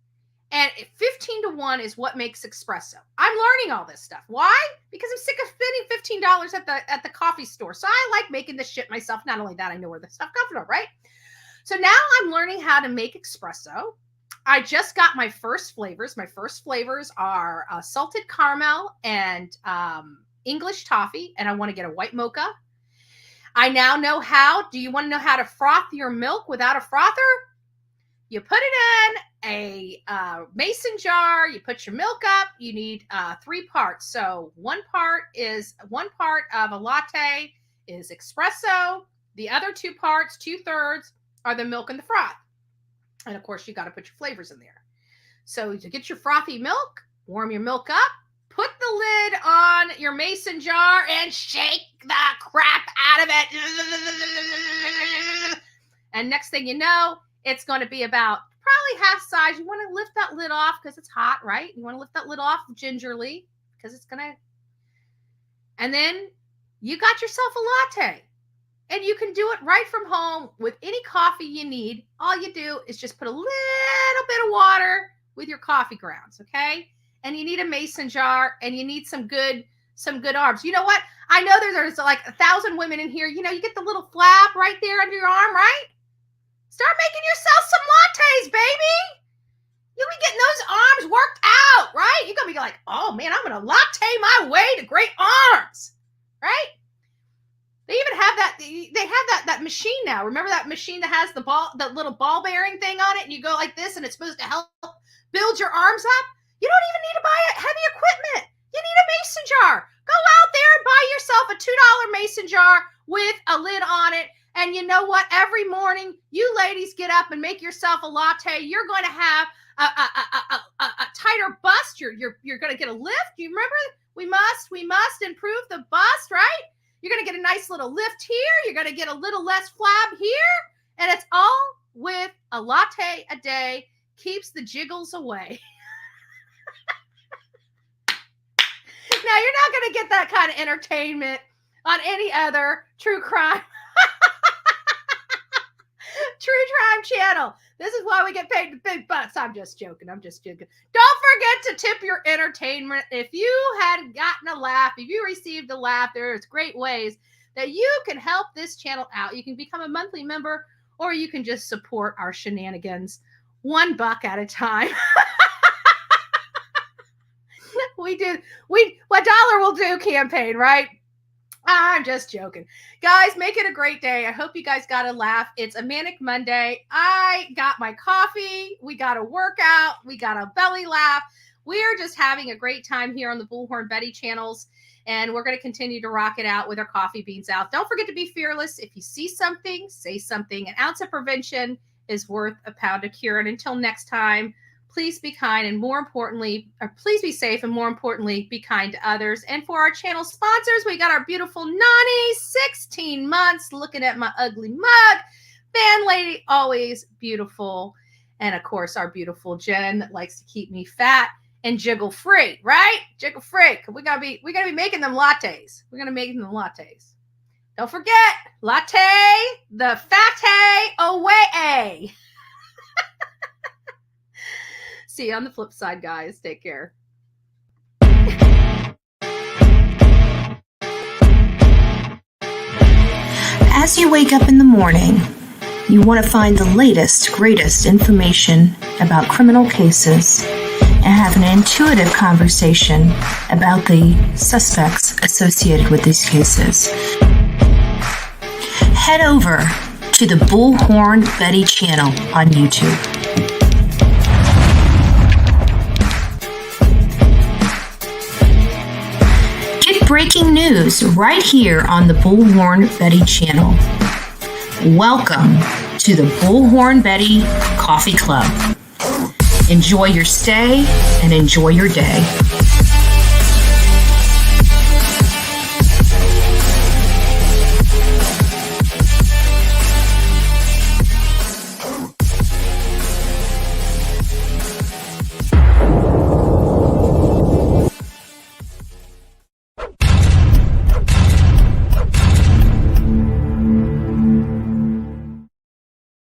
and 15-to-1 is what makes espresso? I'm learning all this stuff. Why? Because I'm sick of spending $15 at the coffee store. So I like making this shit myself. Not only that, I know where the stuff comes from, right? So now I'm learning how to make espresso. I just got my first flavors. My first flavors are salted caramel and English toffee, and I want to get a white mocha. I now know how. Do you want to know how to froth your milk without a frother? You put it in a mason jar. You put your milk up. You need 3 parts. So one part of a latte is espresso. The other 2 parts, 2/3, are the milk and the froth. And of course, you got to put your flavors in there. So to get your frothy milk, warm your milk up, put the lid on your mason jar and shake the crap out of it. And next thing you know, it's going to be about probably half size. You want to lift that lid off because it's hot, right? You want to lift that lid off gingerly because it's going to. And then you got yourself a latte. And you can do it right from home with any coffee you need. All you do is just put a little bit of water with your coffee grounds, okay? And you need a mason jar, and you need some good arms. You know what? I know there's like 1,000 women in here. You get the little flap right there under your arm, right? Start making yourself some lattes, baby. You'll be getting those arms worked out, right? You're going to be like, oh, man, I'm going to latte my way to great arms, right? They even have that. They have that machine now. Remember that machine that has that little ball bearing thing on it, and you go like this, and it's supposed to help build your arms up. You don't even need to buy heavy equipment. You need a mason jar. Go out there and buy yourself a $2 mason jar with a lid on it. And you know what? Every morning, you ladies get up and make yourself a latte. You're going to have a tighter bust. You're going to get a lift. You remember? We must improve the bust, right? You're going to get a nice little lift here. You're going to get a little less flab here. And it's all with a latte a day. Keeps the jiggles away. Now, you're not going to get that kind of entertainment on any other true crime channel. This is why we get paid the big bucks. I'm just joking. Don't forget to tip your entertainment. If you had gotten a laugh, if you received a laugh, there's great ways that you can help this channel out. You can become a monthly member, or you can just support our shenanigans $1 at a time. We what dollar will do campaign, right? I'm just joking. Guys, make it a great day. I hope you guys got a laugh. It's a Manic Monday. I got my coffee. We got a workout. We got a belly laugh. We are just having a great time here on the Bullhorn Betty channels, and we're going to continue to rock it out with our coffee beans out. Don't forget to be fearless. If you see something, say something. An ounce of prevention is worth a pound of cure. And until next time, please be kind, and more importantly, please be safe, and more importantly, be kind to others. And for our channel sponsors, we got our beautiful Nani, 16 months, looking at my ugly mug. Fan lady, always beautiful. And of course, our beautiful Jen that likes to keep me fat and jiggle free, right? Jiggle free. We gotta be making them lattes. We're gonna make them lattes. Don't forget, latte, the fatte away. See you on the flip side, guys. Take care. As you wake up in the morning, you want to find the latest, greatest information about criminal cases and have an intuitive conversation about the suspects associated with these cases. Head over to the Bullhorn Betty channel on YouTube. Breaking news right here on the Bullhorn Betty channel. Welcome to the Bullhorn Betty Coffee Club. Enjoy your stay and enjoy your day.